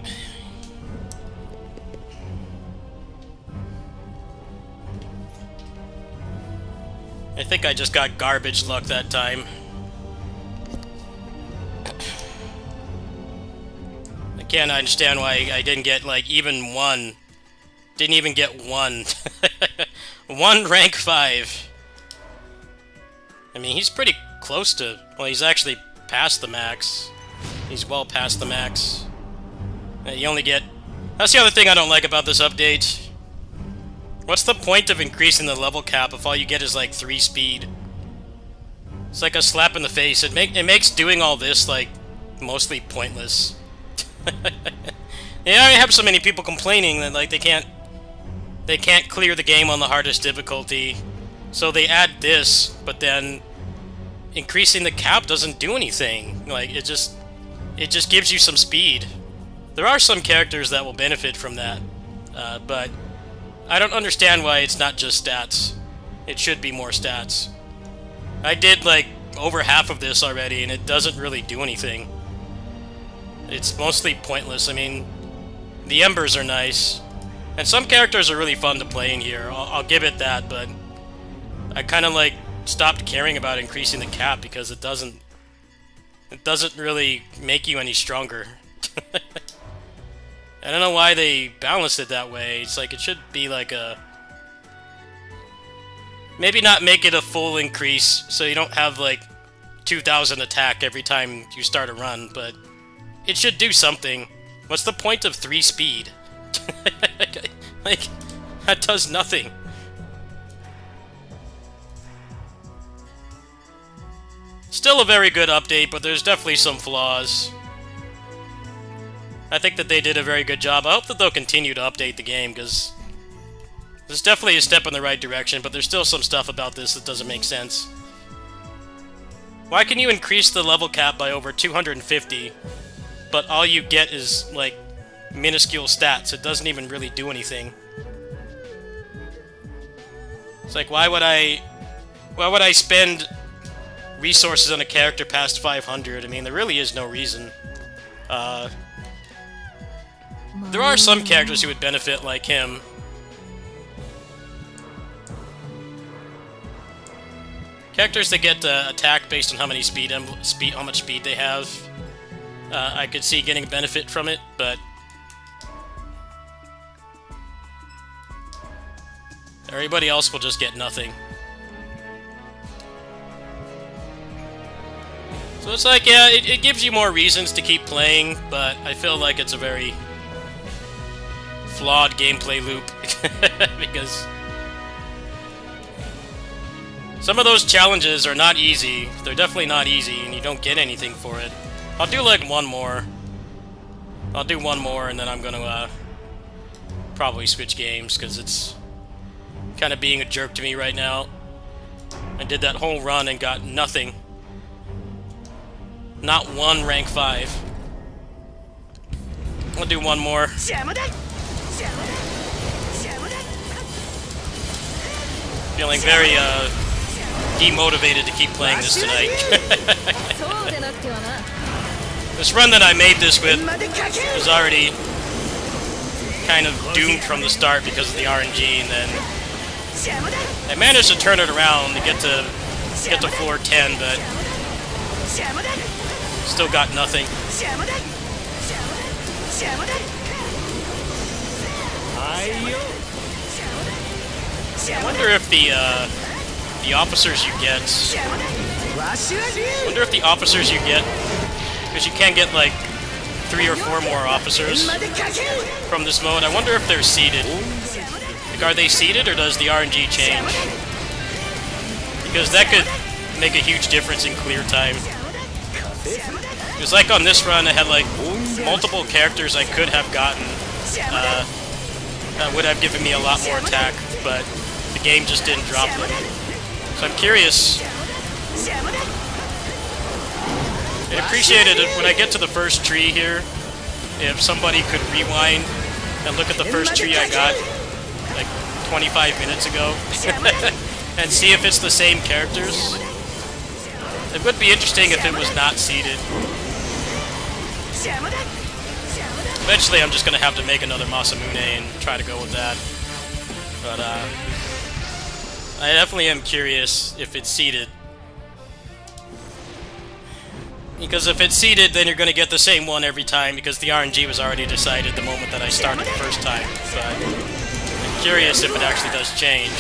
I think I just got garbage luck that time. I can't understand why I didn't get, like, even one. Didn't even get one. One rank 5. I mean, he's pretty close to... Well, he's actually past the max. He's well past the max. You only get... That's the other thing I don't like about this update. What's the point of increasing the level cap if all you get is, like, 3 speed? It's like a slap in the face. It makes doing all this, like, mostly pointless. Yeah, I have so many people complaining that, like, they can't clear the game on the hardest difficulty. So they add this, but then increasing the cap doesn't do anything. Like, it just... it just gives you some speed. There are some characters that will benefit from that, but I don't understand why it's not just stats. It should be more stats. I did like over half of this already, and it doesn't really do anything. It's mostly pointless. I mean, the embers are nice, and some characters are really fun to play in here. I'll give it that, but I kind of like stopped caring about increasing the cap because it doesn't really make you any stronger. I don't know why they balanced it that way. It's like it should be like a... Maybe not make it a full increase, so you don't have like 2,000 attack every time you start a run, but it should do something. What's the point of 3 speed? Like, that does nothing. Still a very good update, but there's definitely some flaws. I think that they did a very good job. I hope that they'll continue to update the game, because there's definitely a step in the right direction, but there's still some stuff about this that doesn't make sense. Why can you increase the level cap by over 250, but all you get is, like, minuscule stats? It doesn't even really do anything. It's like, why would I spend resources on a character past 500? I mean, there really is no reason. There are some characters who would benefit, like him. Characters that get attack based on how many how much speed they have. I could see getting a benefit from it, but everybody else will just get nothing. So it's like, yeah, it gives you more reasons to keep playing, but I feel like it's a very flawed gameplay loop. Because some of those challenges are not easy. They're definitely not easy, and you don't get anything for it. I'll do like one more. I'll do one more, and then I'm gonna probably switch games, because it's kind of being a jerk to me right now. I did that whole run and got nothing. Not one rank 5. I'll do one more. Feeling very demotivated to keep playing this tonight. This run that I made this with was already kind of doomed from the start because of the RNG, and then I managed to turn it around to get to floor 10, but still got nothing. I wonder if the officers you get. I wonder if the officers you get, because you can get like 3 or 4 more officers from this mode. I wonder if they're seeded. Like, are they seeded, or does the RNG change? Because that could make a huge difference in clear time. Because like on this run, I had like multiple characters I could have gotten that would have given me a lot more attack, but the game just didn't drop them. So I'm curious. I'd appreciate it if when I get to the first tree here, if somebody could rewind and look at the first tree I got like 25 minutes ago and see if it's the same characters. It would be interesting if it was not seeded. Eventually I'm just going to have to make another Masamune and try to go with that. But I definitely am curious if it's seeded. Because if it's seeded, then you're going to get the same one every time, because the RNG was already decided the moment that I started the first time. But I'm curious if it actually does change.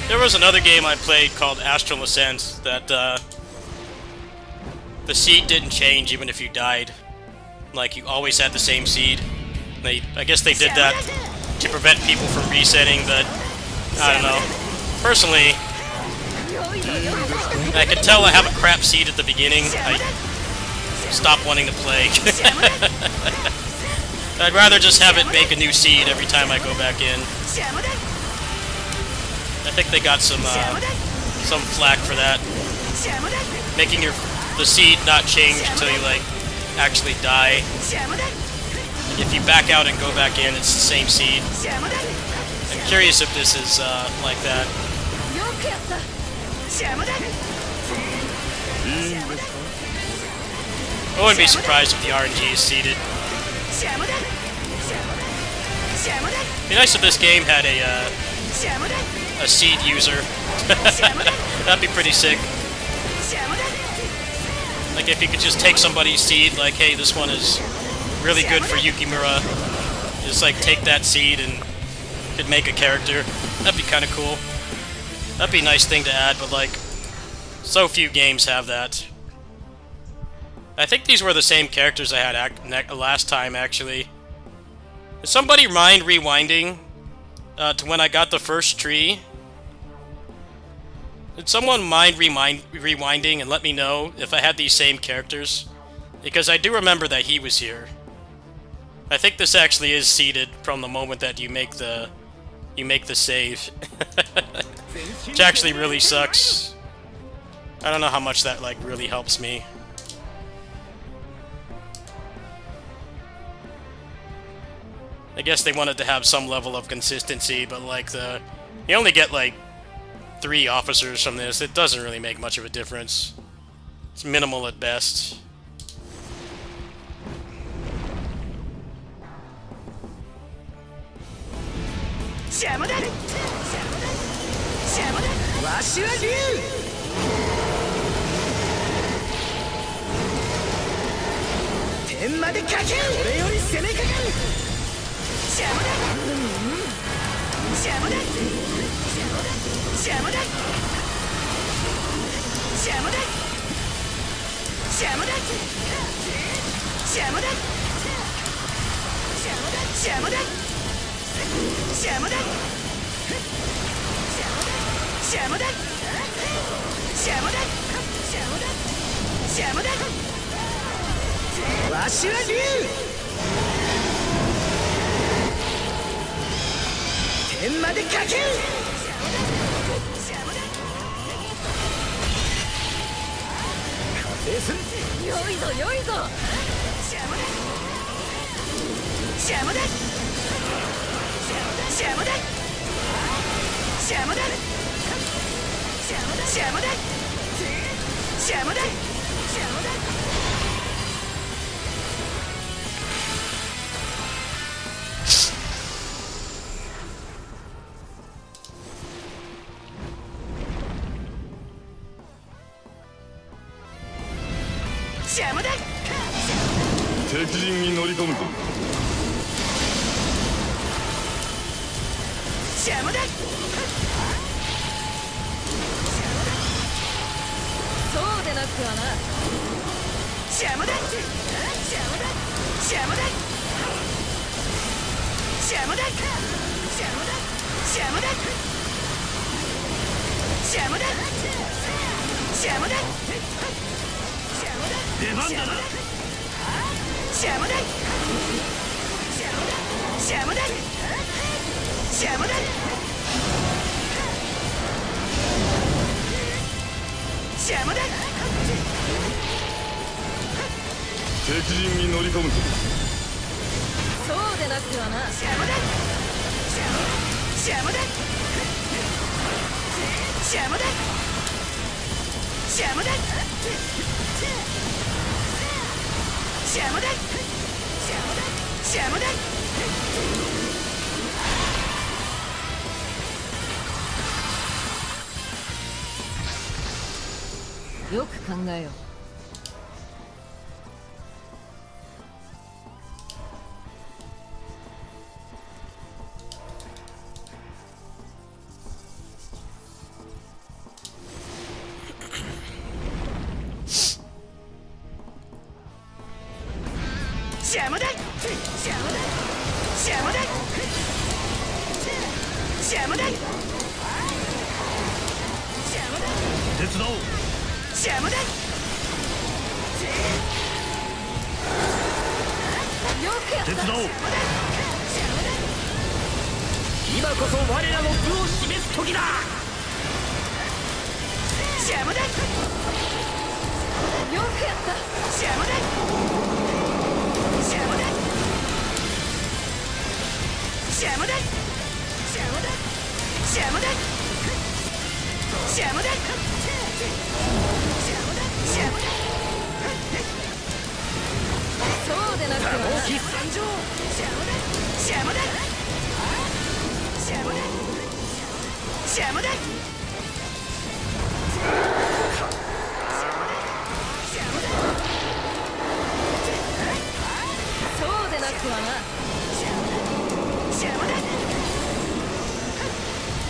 There was another game I played called Astral Ascent that the seed didn't change even if you died. Like, you always had the same seed. I guess they did that to prevent people from resetting, but I don't know. Personally, I can tell I have a crap seed at the beginning. I stop wanting to play. I'd rather just have it make a new seed every time I go back in. I think they got some flack for that. Making the seed not change until you like actually die. If you back out and go back in, it's the same seed. I'm curious if this is like that. I wouldn't be surprised if the RNG is seeded. It'd be nice if this game had a seed user. That'd be pretty sick. Like if you could just take somebody's seed, like, hey, this one is really good for Yukimura. Just like take that seed and could make a character. That'd be kind of cool. That'd be a nice thing to add, but like, so few games have that. I think these were the same characters I had last time, actually. Does somebody mind rewinding to when I got the first tree? Did someone mind rewinding and let me know if I had these same characters? Because I do remember that he was here. I think this actually is seeded from the moment that you make the save. Which actually really sucks. I don't know how much that like really helps me. I guess they wanted to have some level of consistency, but like you only get like 3 officers from this. It doesn't really make much of a difference. It's minimal at best.よく考えよ邪魔だ邪魔だ邪魔だ手伝おう。邪魔だよくやった手伝おう。今こそ我らの部を示す時だ邪魔だよくやった邪魔だ邪魔だ邪魔だ邪魔だ邪魔だ邪魔だ邪魔だそうでなくてはな大きい参上邪魔だ邪魔だ邪魔だ邪魔だそうでなくはな邪魔だ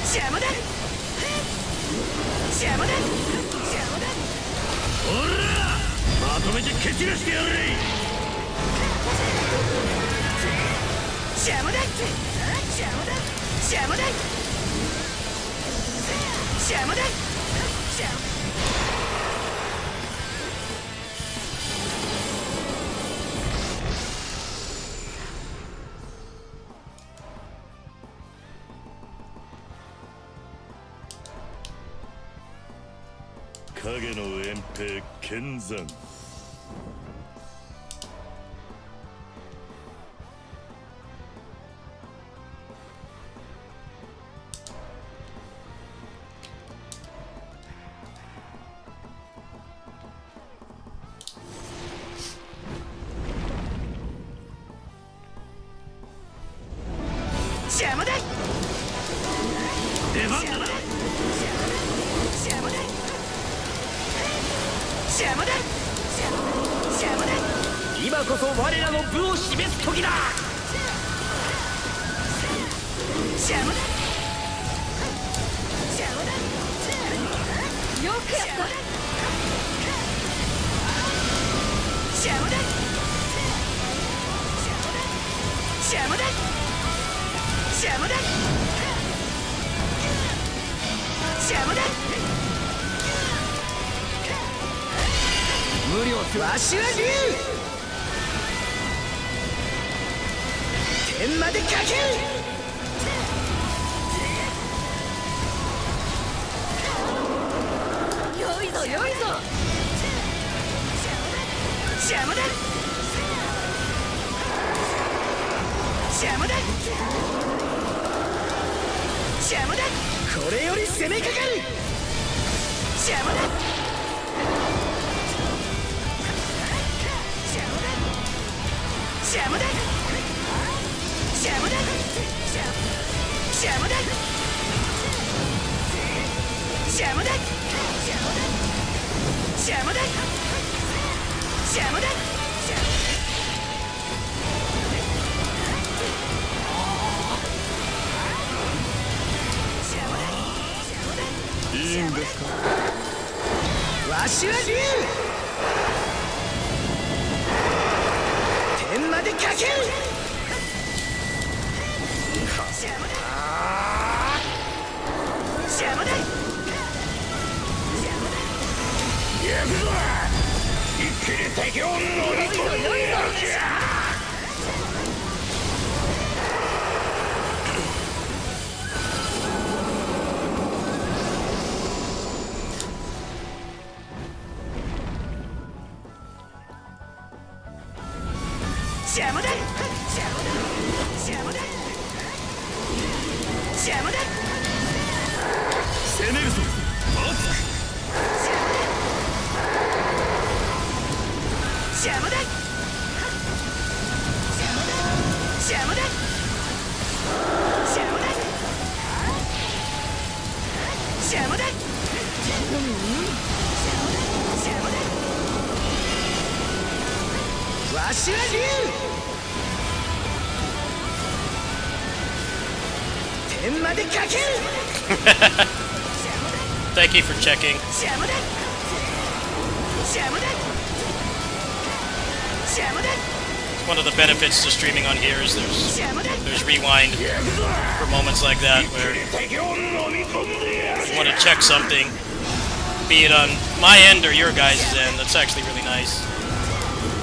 邪魔だ邪魔だ邪魔だおらまとめて蹴散らしてやれ。邪魔だ邪魔だ邪魔だ邪魔だ邪魔影の遠兵剣山。邪魔だ出番だな。邪魔だ邪魔だ邪魔だ今こそ我らの部を示す時だ邪魔だ邪魔だよくやった邪魔だ邪魔だ邪魔だ邪魔だ無料わしは竜天までかけるよいぞよいぞ邪魔だ邪魔だ邪魔だこれより攻めかかる邪魔だ邪魔だ邪魔だ邪魔だ邪魔だ邪魔だ邪魔だいいんですか。わしは竜天までかける邪魔だ邪魔だ行くぞ。一気に敵を乗り込んでやるじゃ。邪魔だ邪魔だ邪魔だ邪魔だ攻めるぞ。邪魔だ邪魔だ邪魔だ邪魔だ邪魔だわしは竜天までかける Thank you for checking. 邪魔だ邪魔だ邪魔だ one of the benefits to streaming on here is there's rewind for moments like that where you want to check something, be it on my end or your guys' end. That's actually really nice.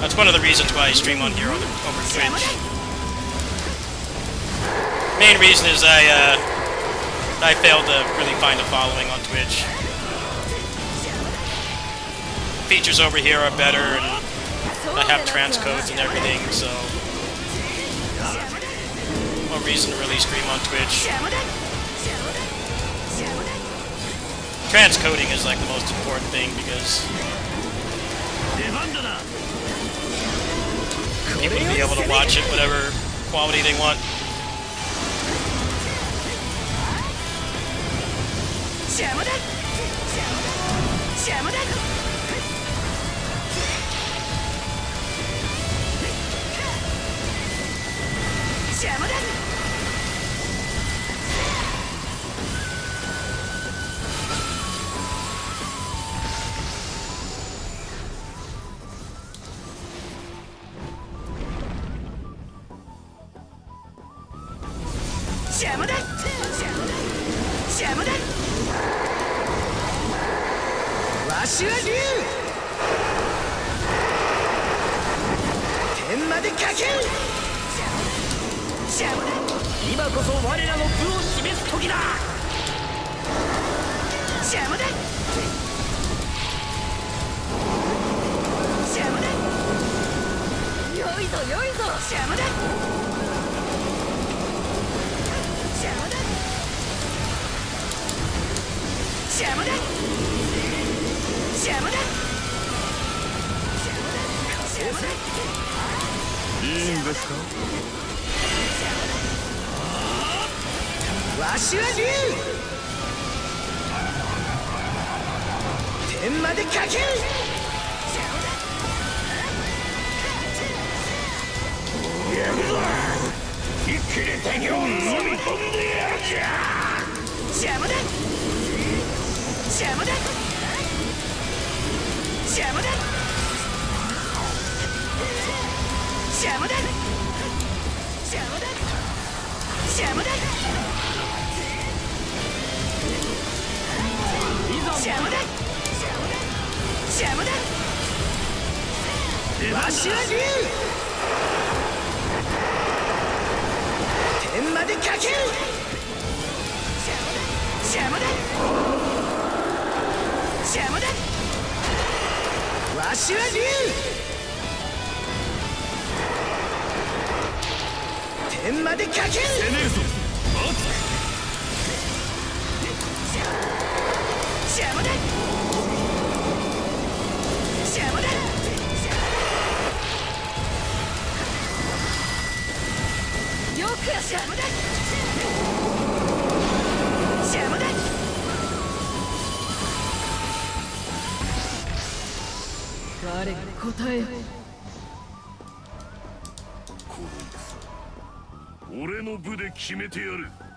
That's one of the reasons why I stream on here over Twitch. Main reason is I failed to really find a following on Twitch. Features over here are better, and I have transcodes and everything, so no reason to really stream on Twitch. Transcoding is like the most important thing because people will be able to watch it whatever quality they want.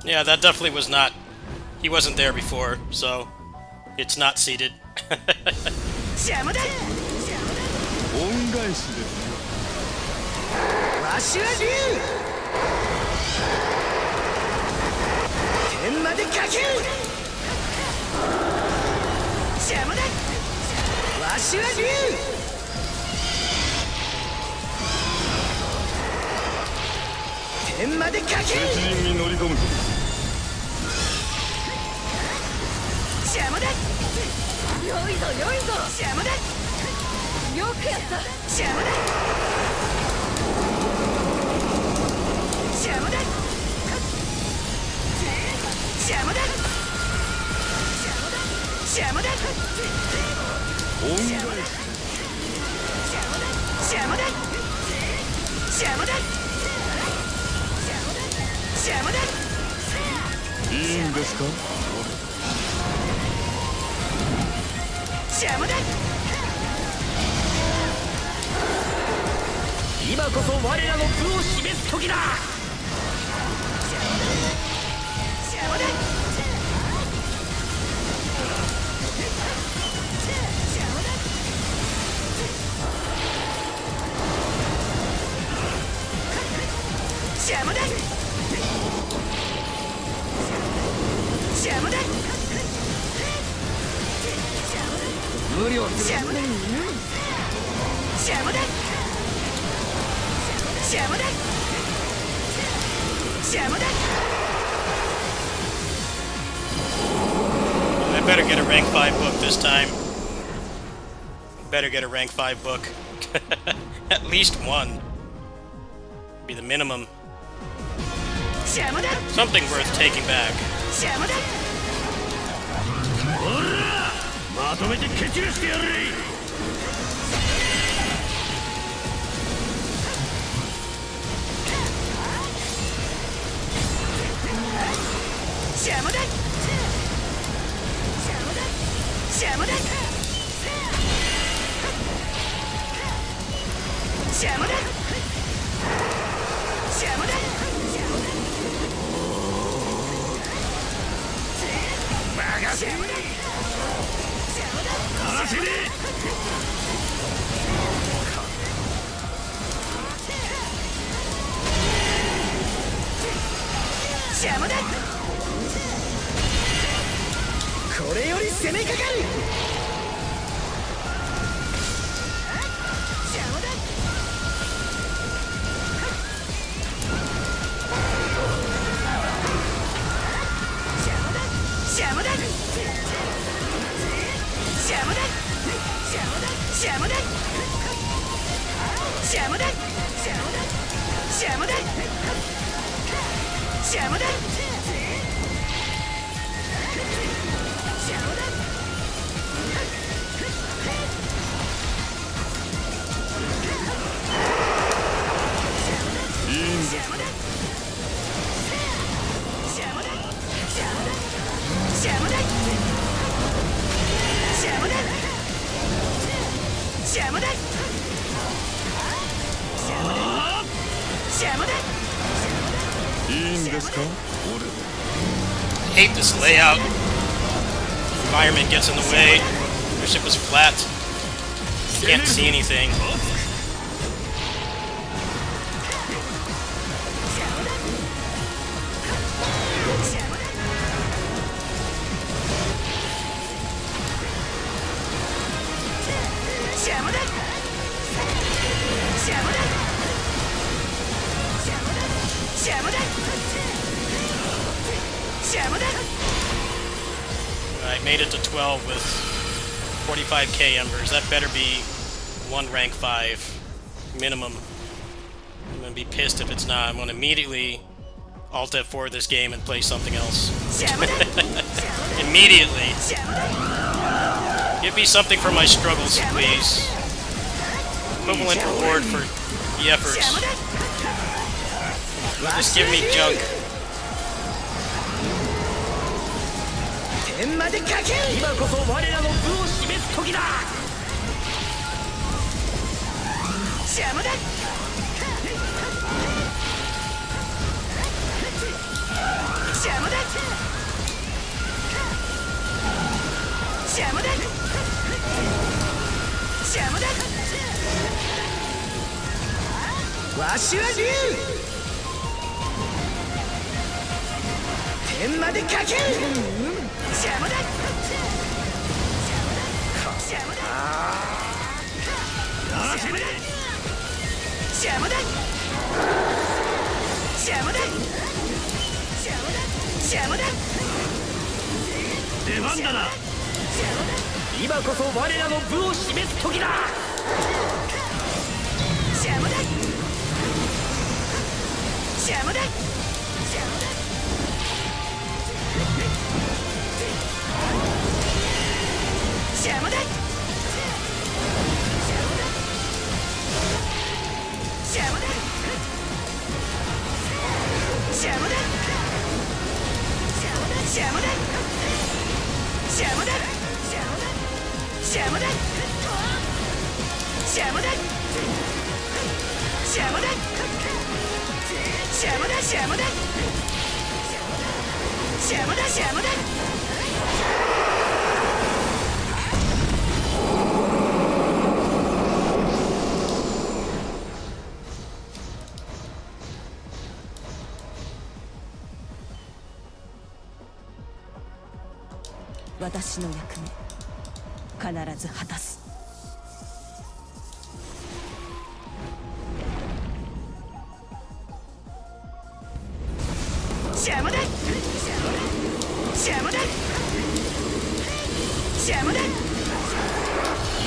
Yeah, that definitely was not... He wasn't there before, so it's not seated. 邪魔だ邪魔だ無理をする邪魔だ邪魔だ邪魔だ邪魔だ I better get a rank 5 book this time. Better get a rank 5 book. At least one. Be the minimum. 邪魔だ Something worth taking back. 邪魔だほらまとめて蹴散らしてやれ邪魔だ邪魔だ邪魔だ邪魔だ任せやらせね邪魔だこれより攻めかかる邪魔だ邪魔だ邪魔だ邪魔だ邪魔だ邪魔だ邪魔だいいんですか邪魔だ邪魔だ邪魔だ邪魔だ邪魔だいいんですか Hate this layout. Environment gets in the way. Wish it was flat. Can't see anything. 邪魔だ邪魔だ邪魔だ邪魔だ I made it to 12 with 45k embers. That better be one rank 5 minimum. I'm gonna be pissed if it's not. I'm gonna immediately Alt F4 this game and play something else. 邪魔だ Immediately. 邪魔だ Give me something for my struggles, please. Equivalent reward for the efforts. 邪魔だ Just give me junk. 天までかける今こそ我らの部を示す時だ邪魔だ邪魔だ邪魔だ邪魔だわしは竜天までかける邪魔だ邪魔だやらせね邪魔だ邪魔だ邪魔だ出番だな今こそ我らの部を示す時だ邪魔だ邪魔だ邪魔だ邪魔だ邪魔だ邪魔だ邪魔だ邪魔だ邪魔だ邪魔だ邪魔だ邪魔だ邪魔だ邪魔だ私の役目必ず果たす。邪魔だ邪魔だ邪魔だ。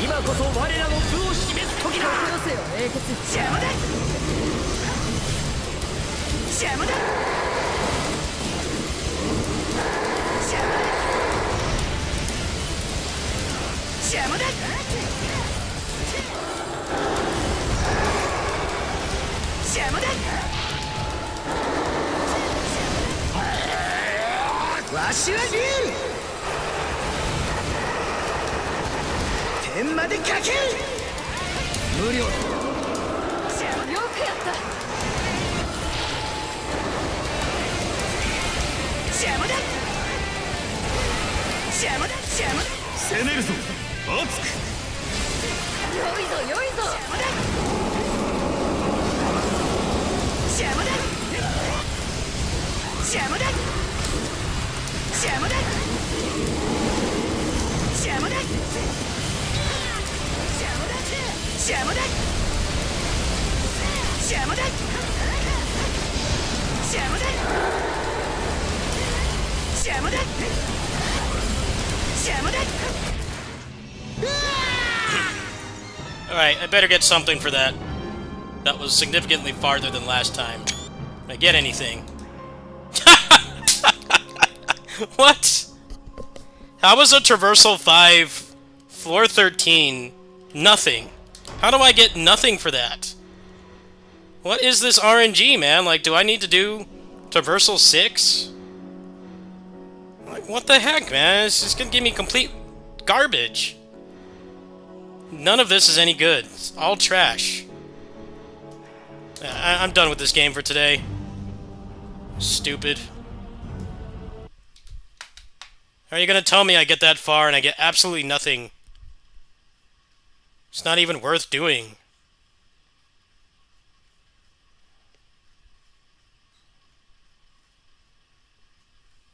今こそ我らの部を示す時だ。よせよ英傑。邪魔だ邪魔だ邪魔だ邪魔だ邪魔だ。わしは竜天までかける。無料。よくやった。邪魔だ邪魔だ邪魔だ。攻めるぞ熱く。良いぞ良いぞ。邪魔だ邪魔だ邪魔だ邪魔だ邪魔だ邪魔だ邪魔だ邪魔だ邪魔だ邪魔だ。 Alright, I better get something for that. That was significantly farther than last time. Did I get anything? What? How was a Traversal 5, Floor 13, nothing? How do I get nothing for that? What is this RNG, man? Like, do I need to do Traversal 6? Like, what the heck, man? It's just gonna give me complete garbage. None of this is any good. It's all trash. I'm done with this game for today. Stupid. Are you gonna tell me I get that far and I get absolutely nothing? It's not even worth doing.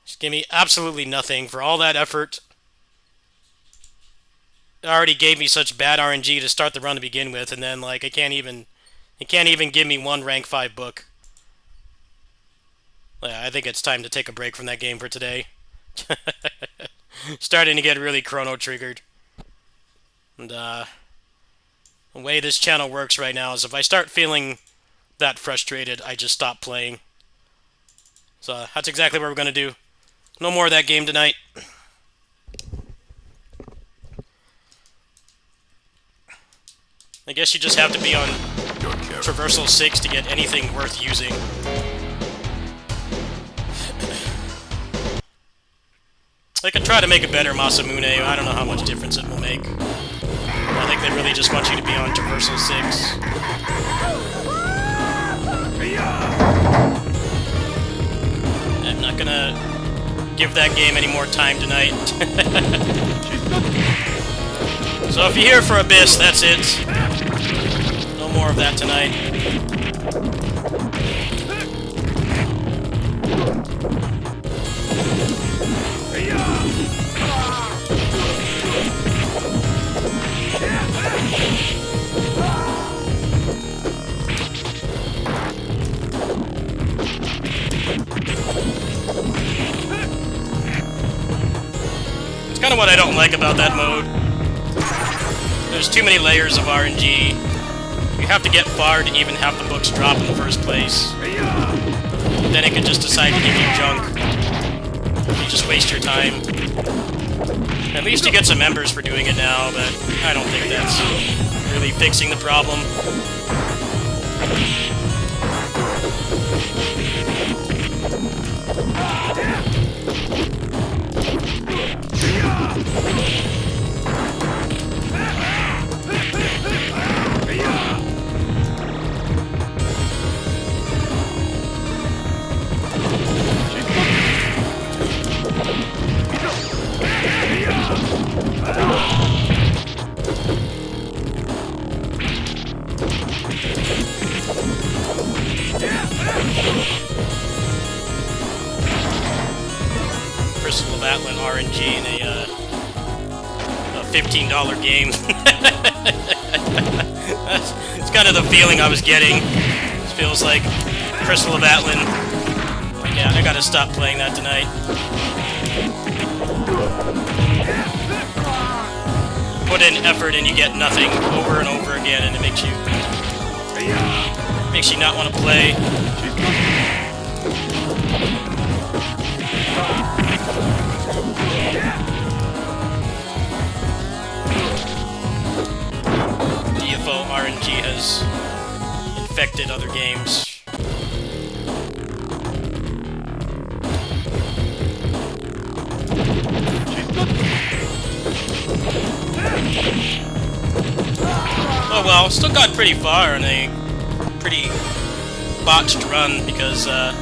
Just give me absolutely nothing for all that effort. It already gave me such bad RNG to start the run to begin with, and then like it can't even give me one rank 5 book. Yeah, I think it's time to take a break from that game for today. Starting to get really chrono triggered. And the way this channel works right now is if I start feeling that frustrated, I just stop playing. So that's exactly what we're gonna do. No more of that game tonight. I guess you just have to be on Traversal 6 to get anything worth using. I could try to make a better Masamune. I don't know how much difference it will make. I think they really just want you to be on Traversal 6. I'm not gonna give that game any more time tonight. So if you're here for Abyss, that's it. No more of that tonight. It's kind of what I don't like about that mode. There's too many layers of RNG. You have to get far to even have the books drop in the first place. Then it could just decide to give you junk. You just waste your time. At least you get some members for doing it now, but I don't think that's really fixing the problem. For Crystal of Atlan RNG in a $15 game. It's kind of the feeling I was getting. It feels like Crystal of Atlan. Yeah, I gotta stop playing that tonight. Put in effort and you get nothing over and over again, and it makes you not want to play. DFO RNG has infected other games. Oh well, still got pretty far in a pretty botched run because I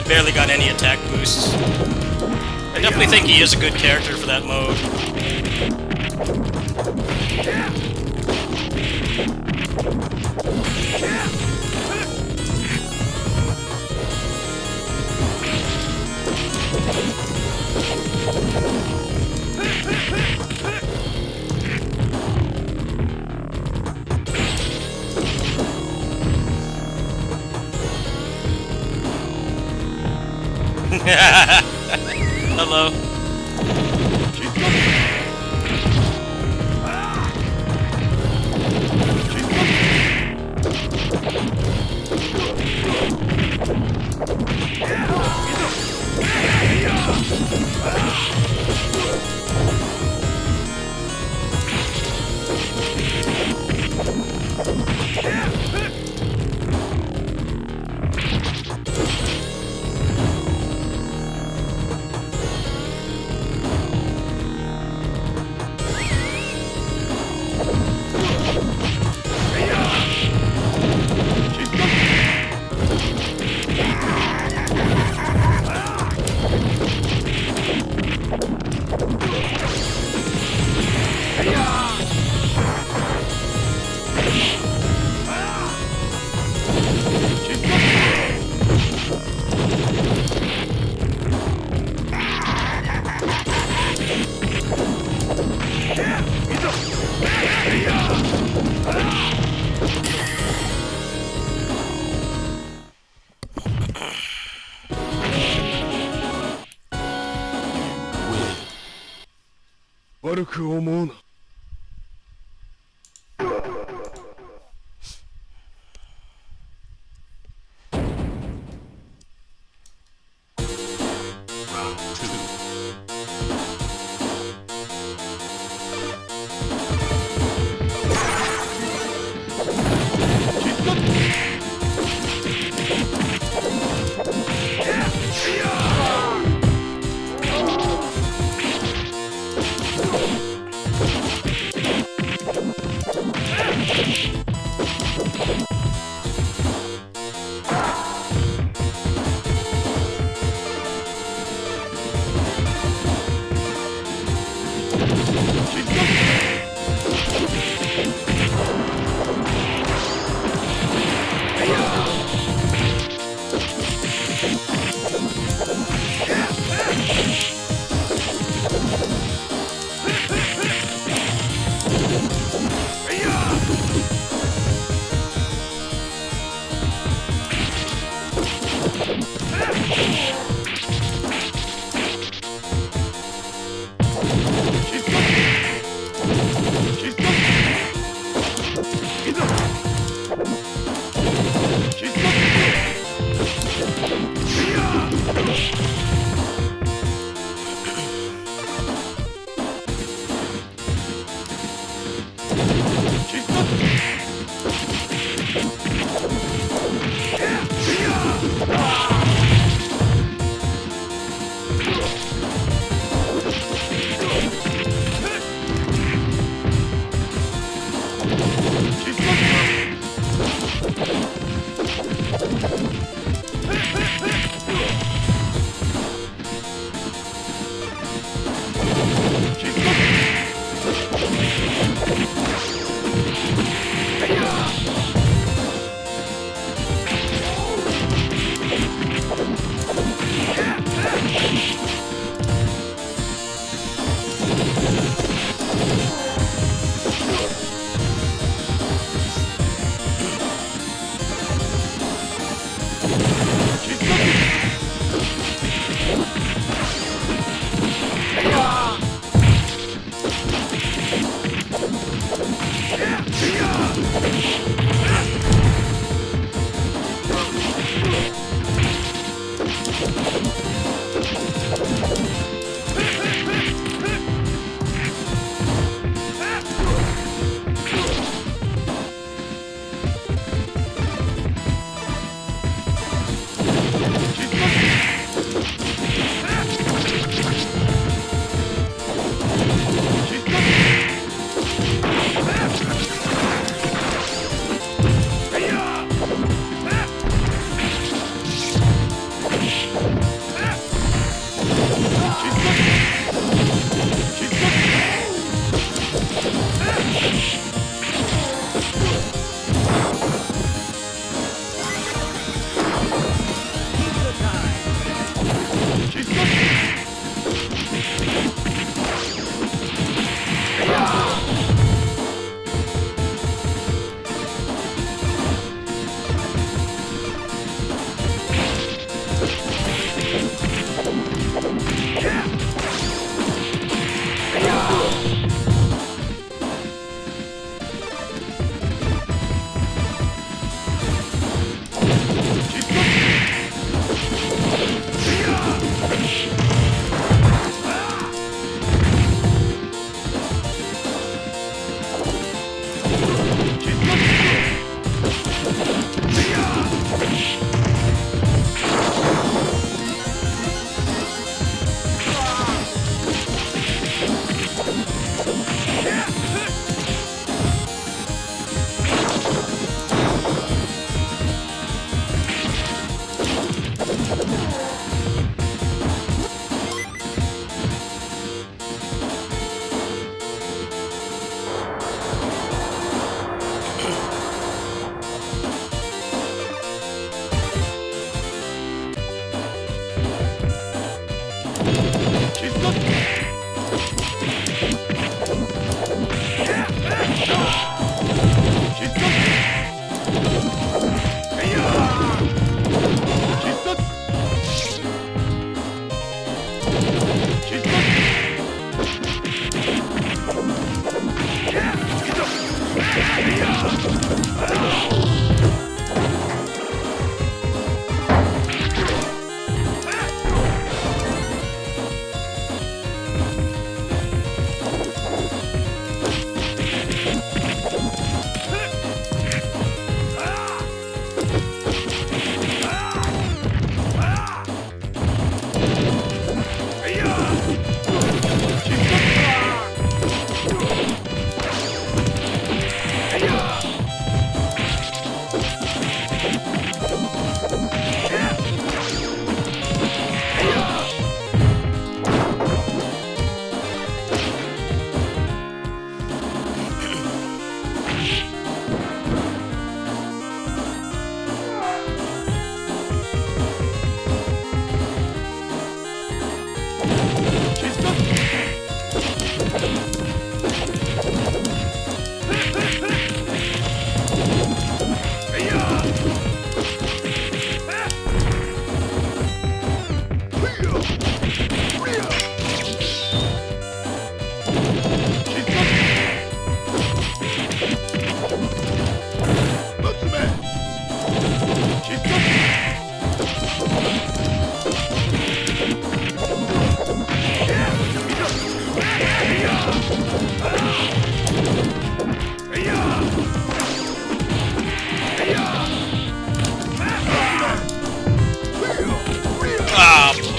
barely got any attack boosts. I definitely think he is a good character for that mode. Hello.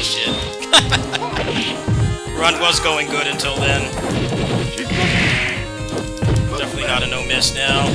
Bullshit. Run was going good until then. Definitely not a no miss now.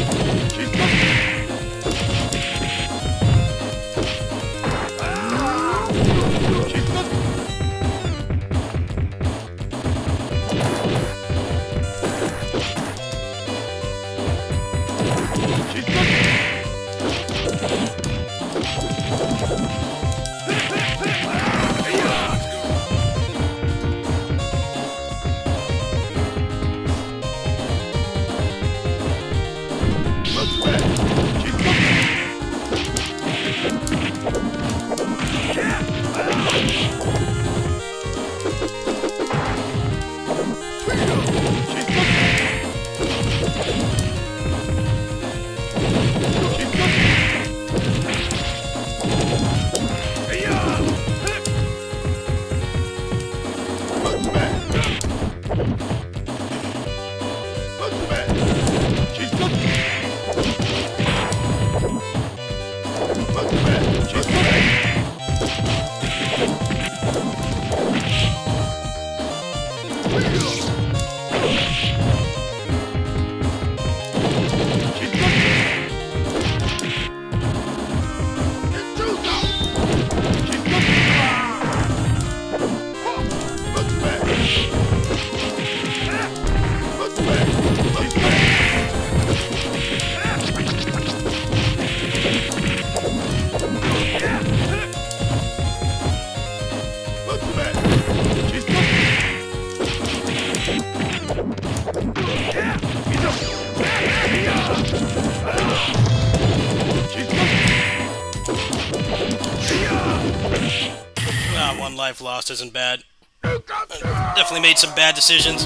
One life lost isn't bad. Definitely made some bad decisions.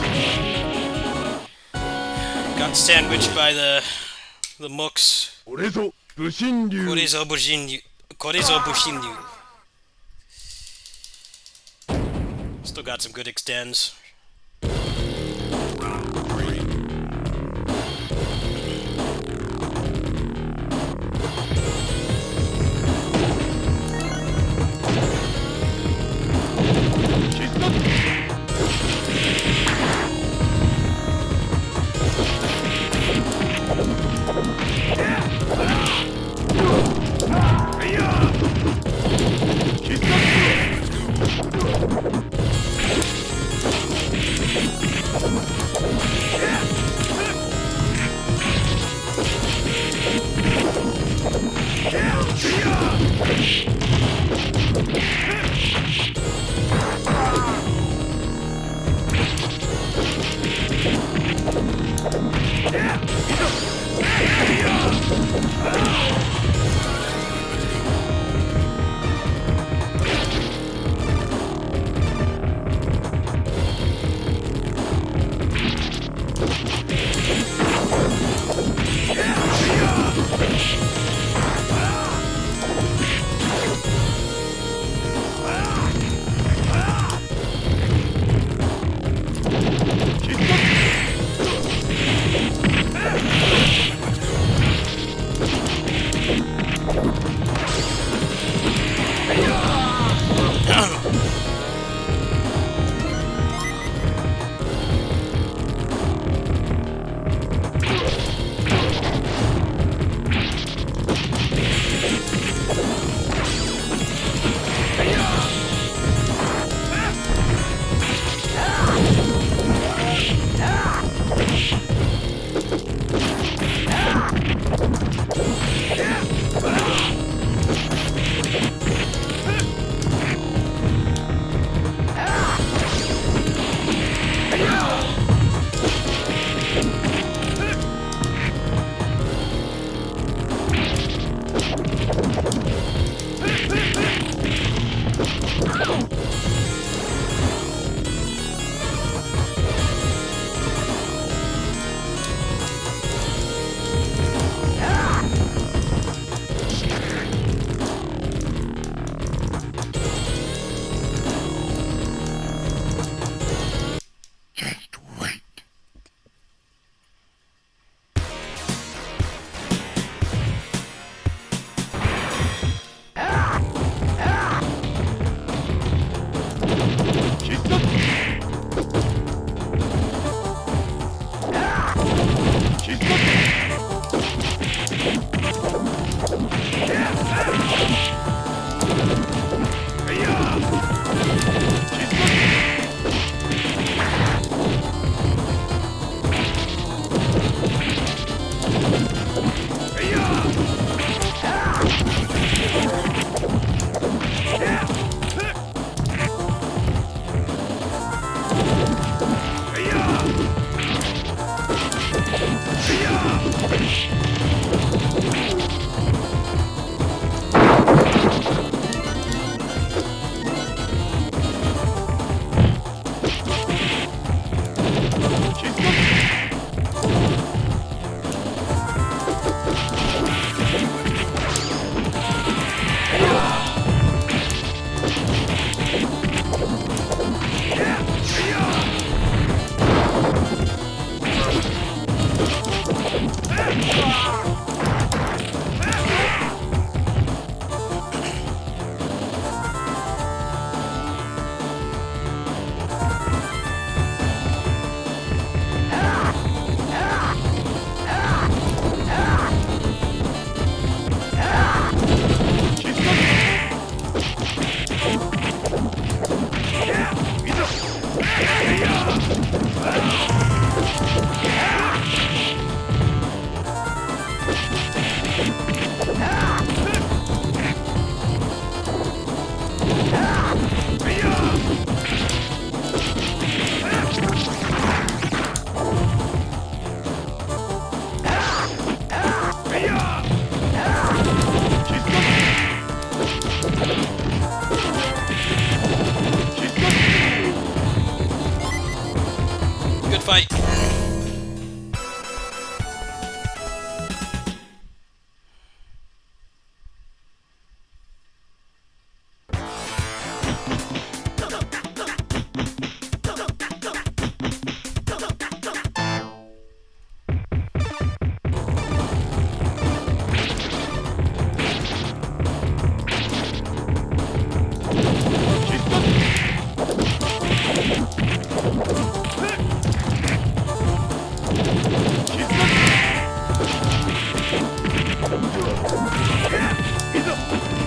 Got sandwiched by the mooks. Korezo Bushinryu. Still got some good extends.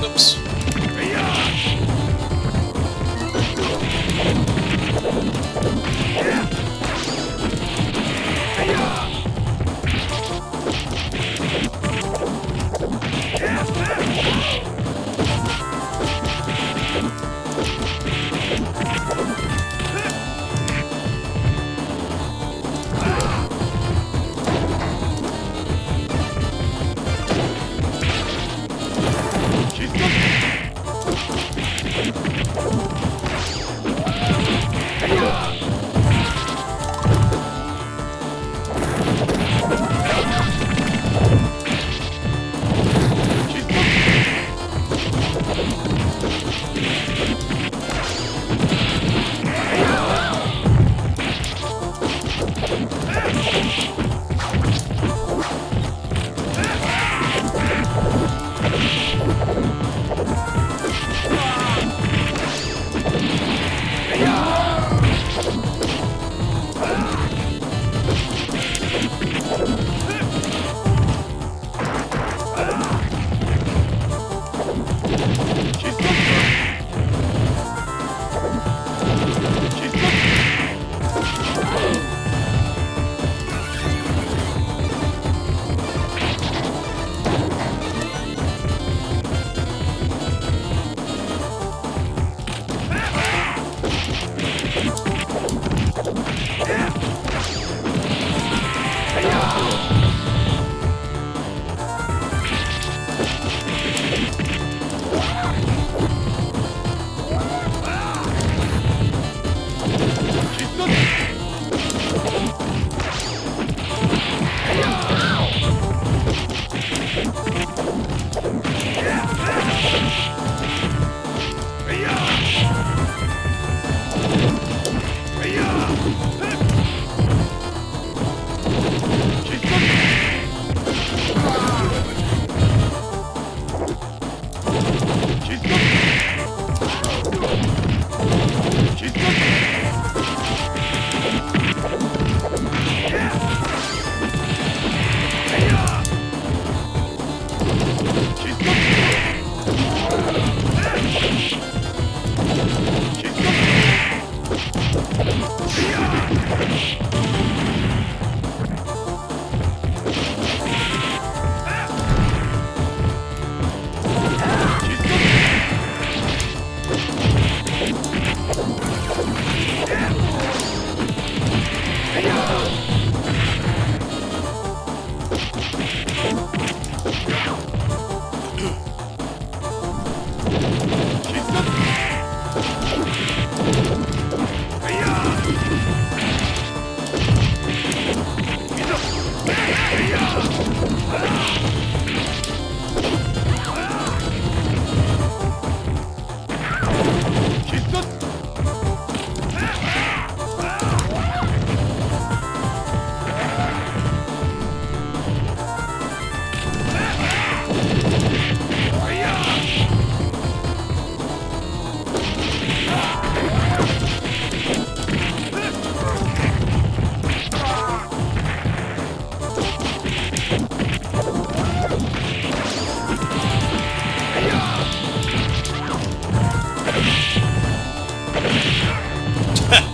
Oops.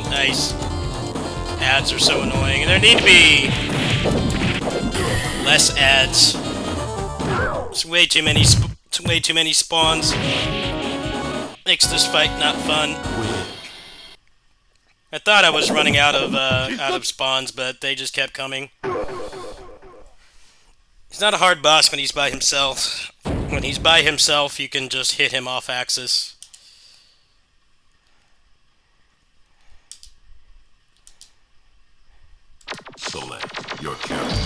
Nice. Ads are so annoying, and there need to be less ads. It's way too many. Way too many spawns. Makes this fight not fun. I thought I was running out of spawns, but they just kept coming. He's not a hard boss when he's by himself. When he's by himself, you can just hit him off axis. Select your character.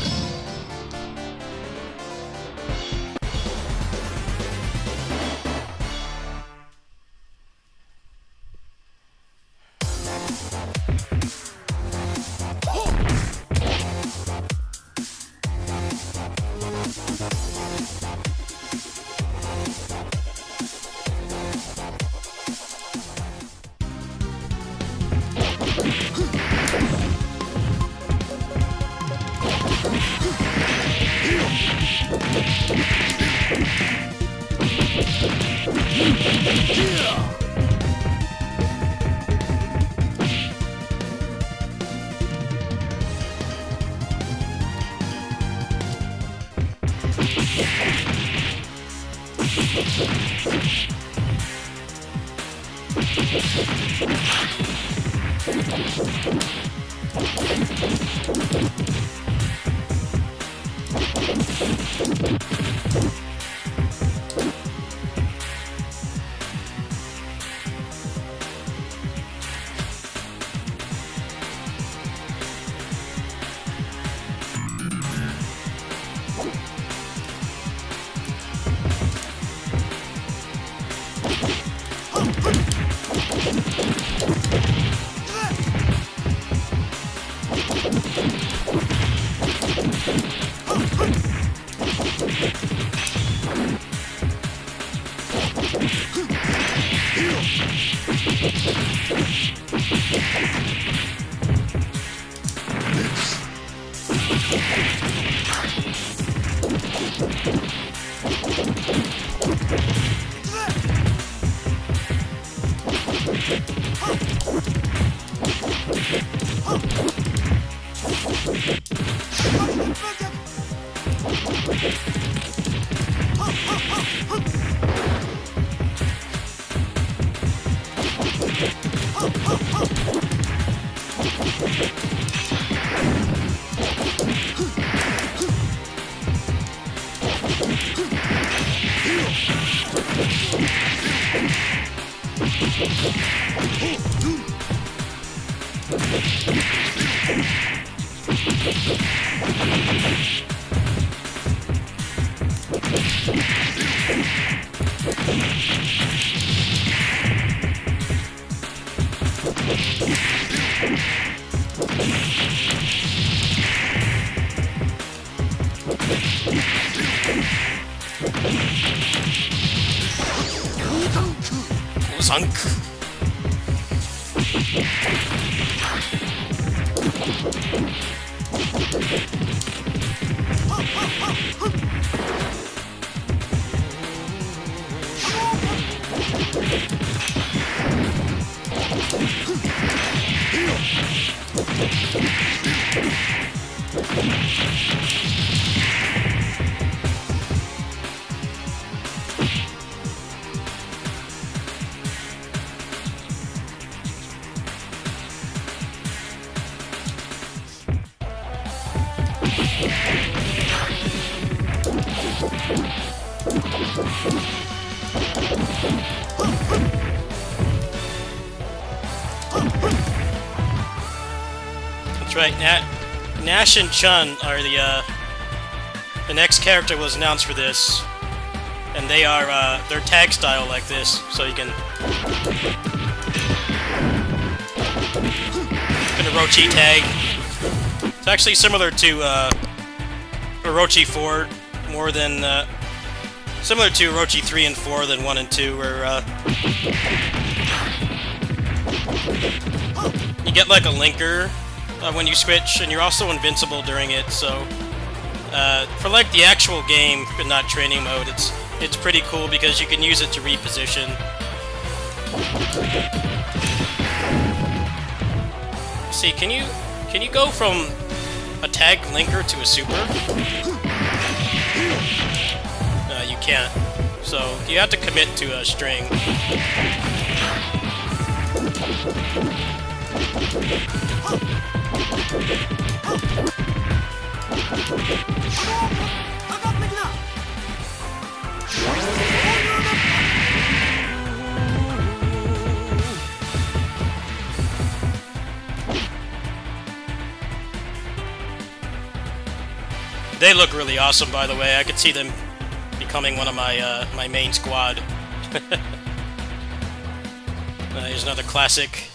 Sunk. That's right. Nash and Chun are the next character was announced for this, and they are their tag style like this, so you can Orochi tag. It's actually similar to Orochi 4, more than similar to Orochi 3 and 4 than 1 and 2, where you get like a linker when you switch, and you're also invincible during it. So for like the actual game, but not training mode, it's pretty cool because you can use it to reposition. See, can you go from a tag linker to a super? You can't. So you have to commit to a string. They look really awesome, by the way. I could see them becoming one of my my main squad. Here's another classic.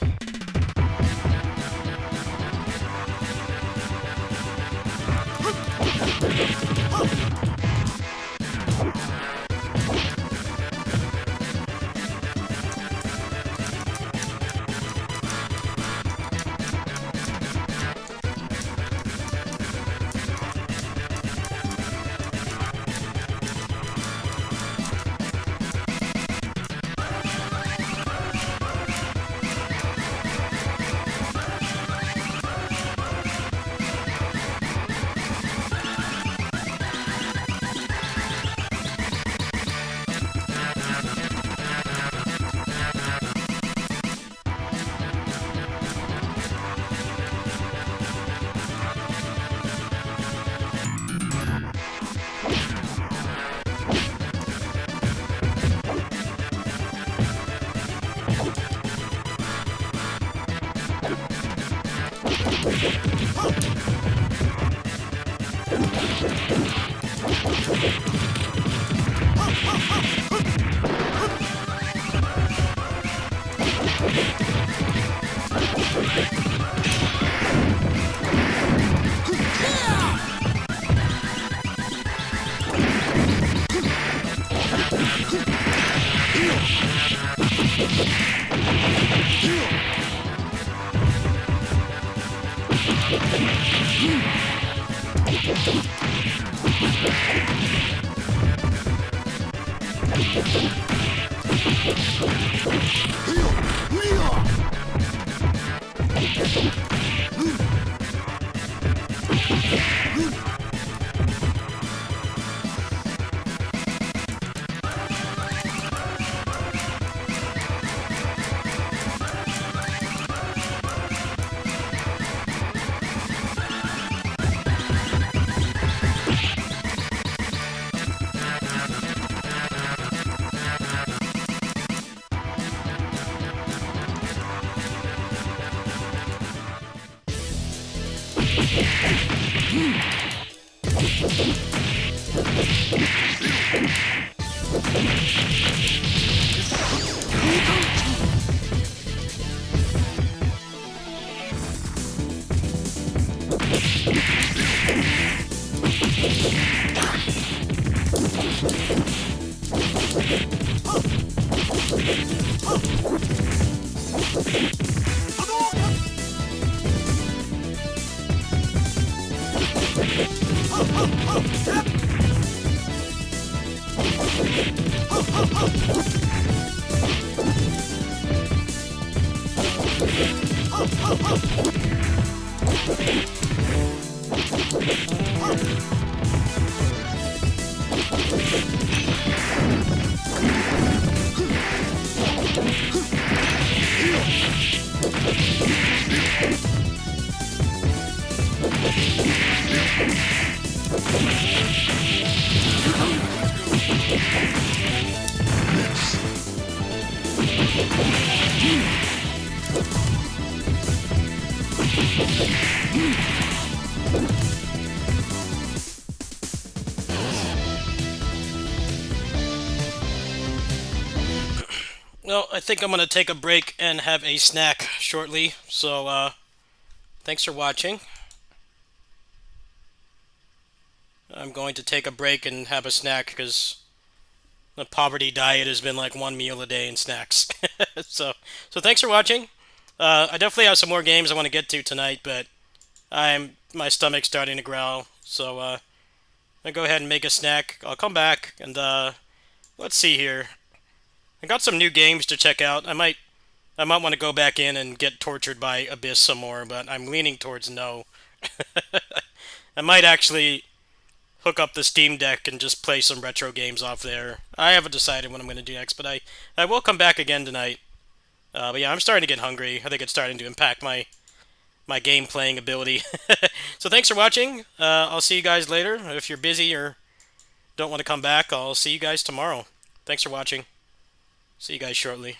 Well, I think I'm going to take a break and have a snack shortly. So, thanks for watching. I'm going to take a break and have a snack because the poverty diet has been like one meal a day and snacks. so thanks for watching. I definitely have some more games I want to get to tonight, but my stomach's starting to growl. So, I'll go ahead and make a snack. I'll come back and let's see here. I got some new games to check out. I might want to go back in and get tortured by Abyss some more, but I'm leaning towards no. I might actually hook up the Steam Deck and just play some retro games off there. I haven't decided what I'm going to do next, but I will come back again tonight. But yeah, I'm starting to get hungry. I think it's starting to impact my game playing ability. So thanks for watching. I'll see you guys later. If you're busy or don't want to come back, I'll see you guys tomorrow. Thanks for watching. See you guys shortly.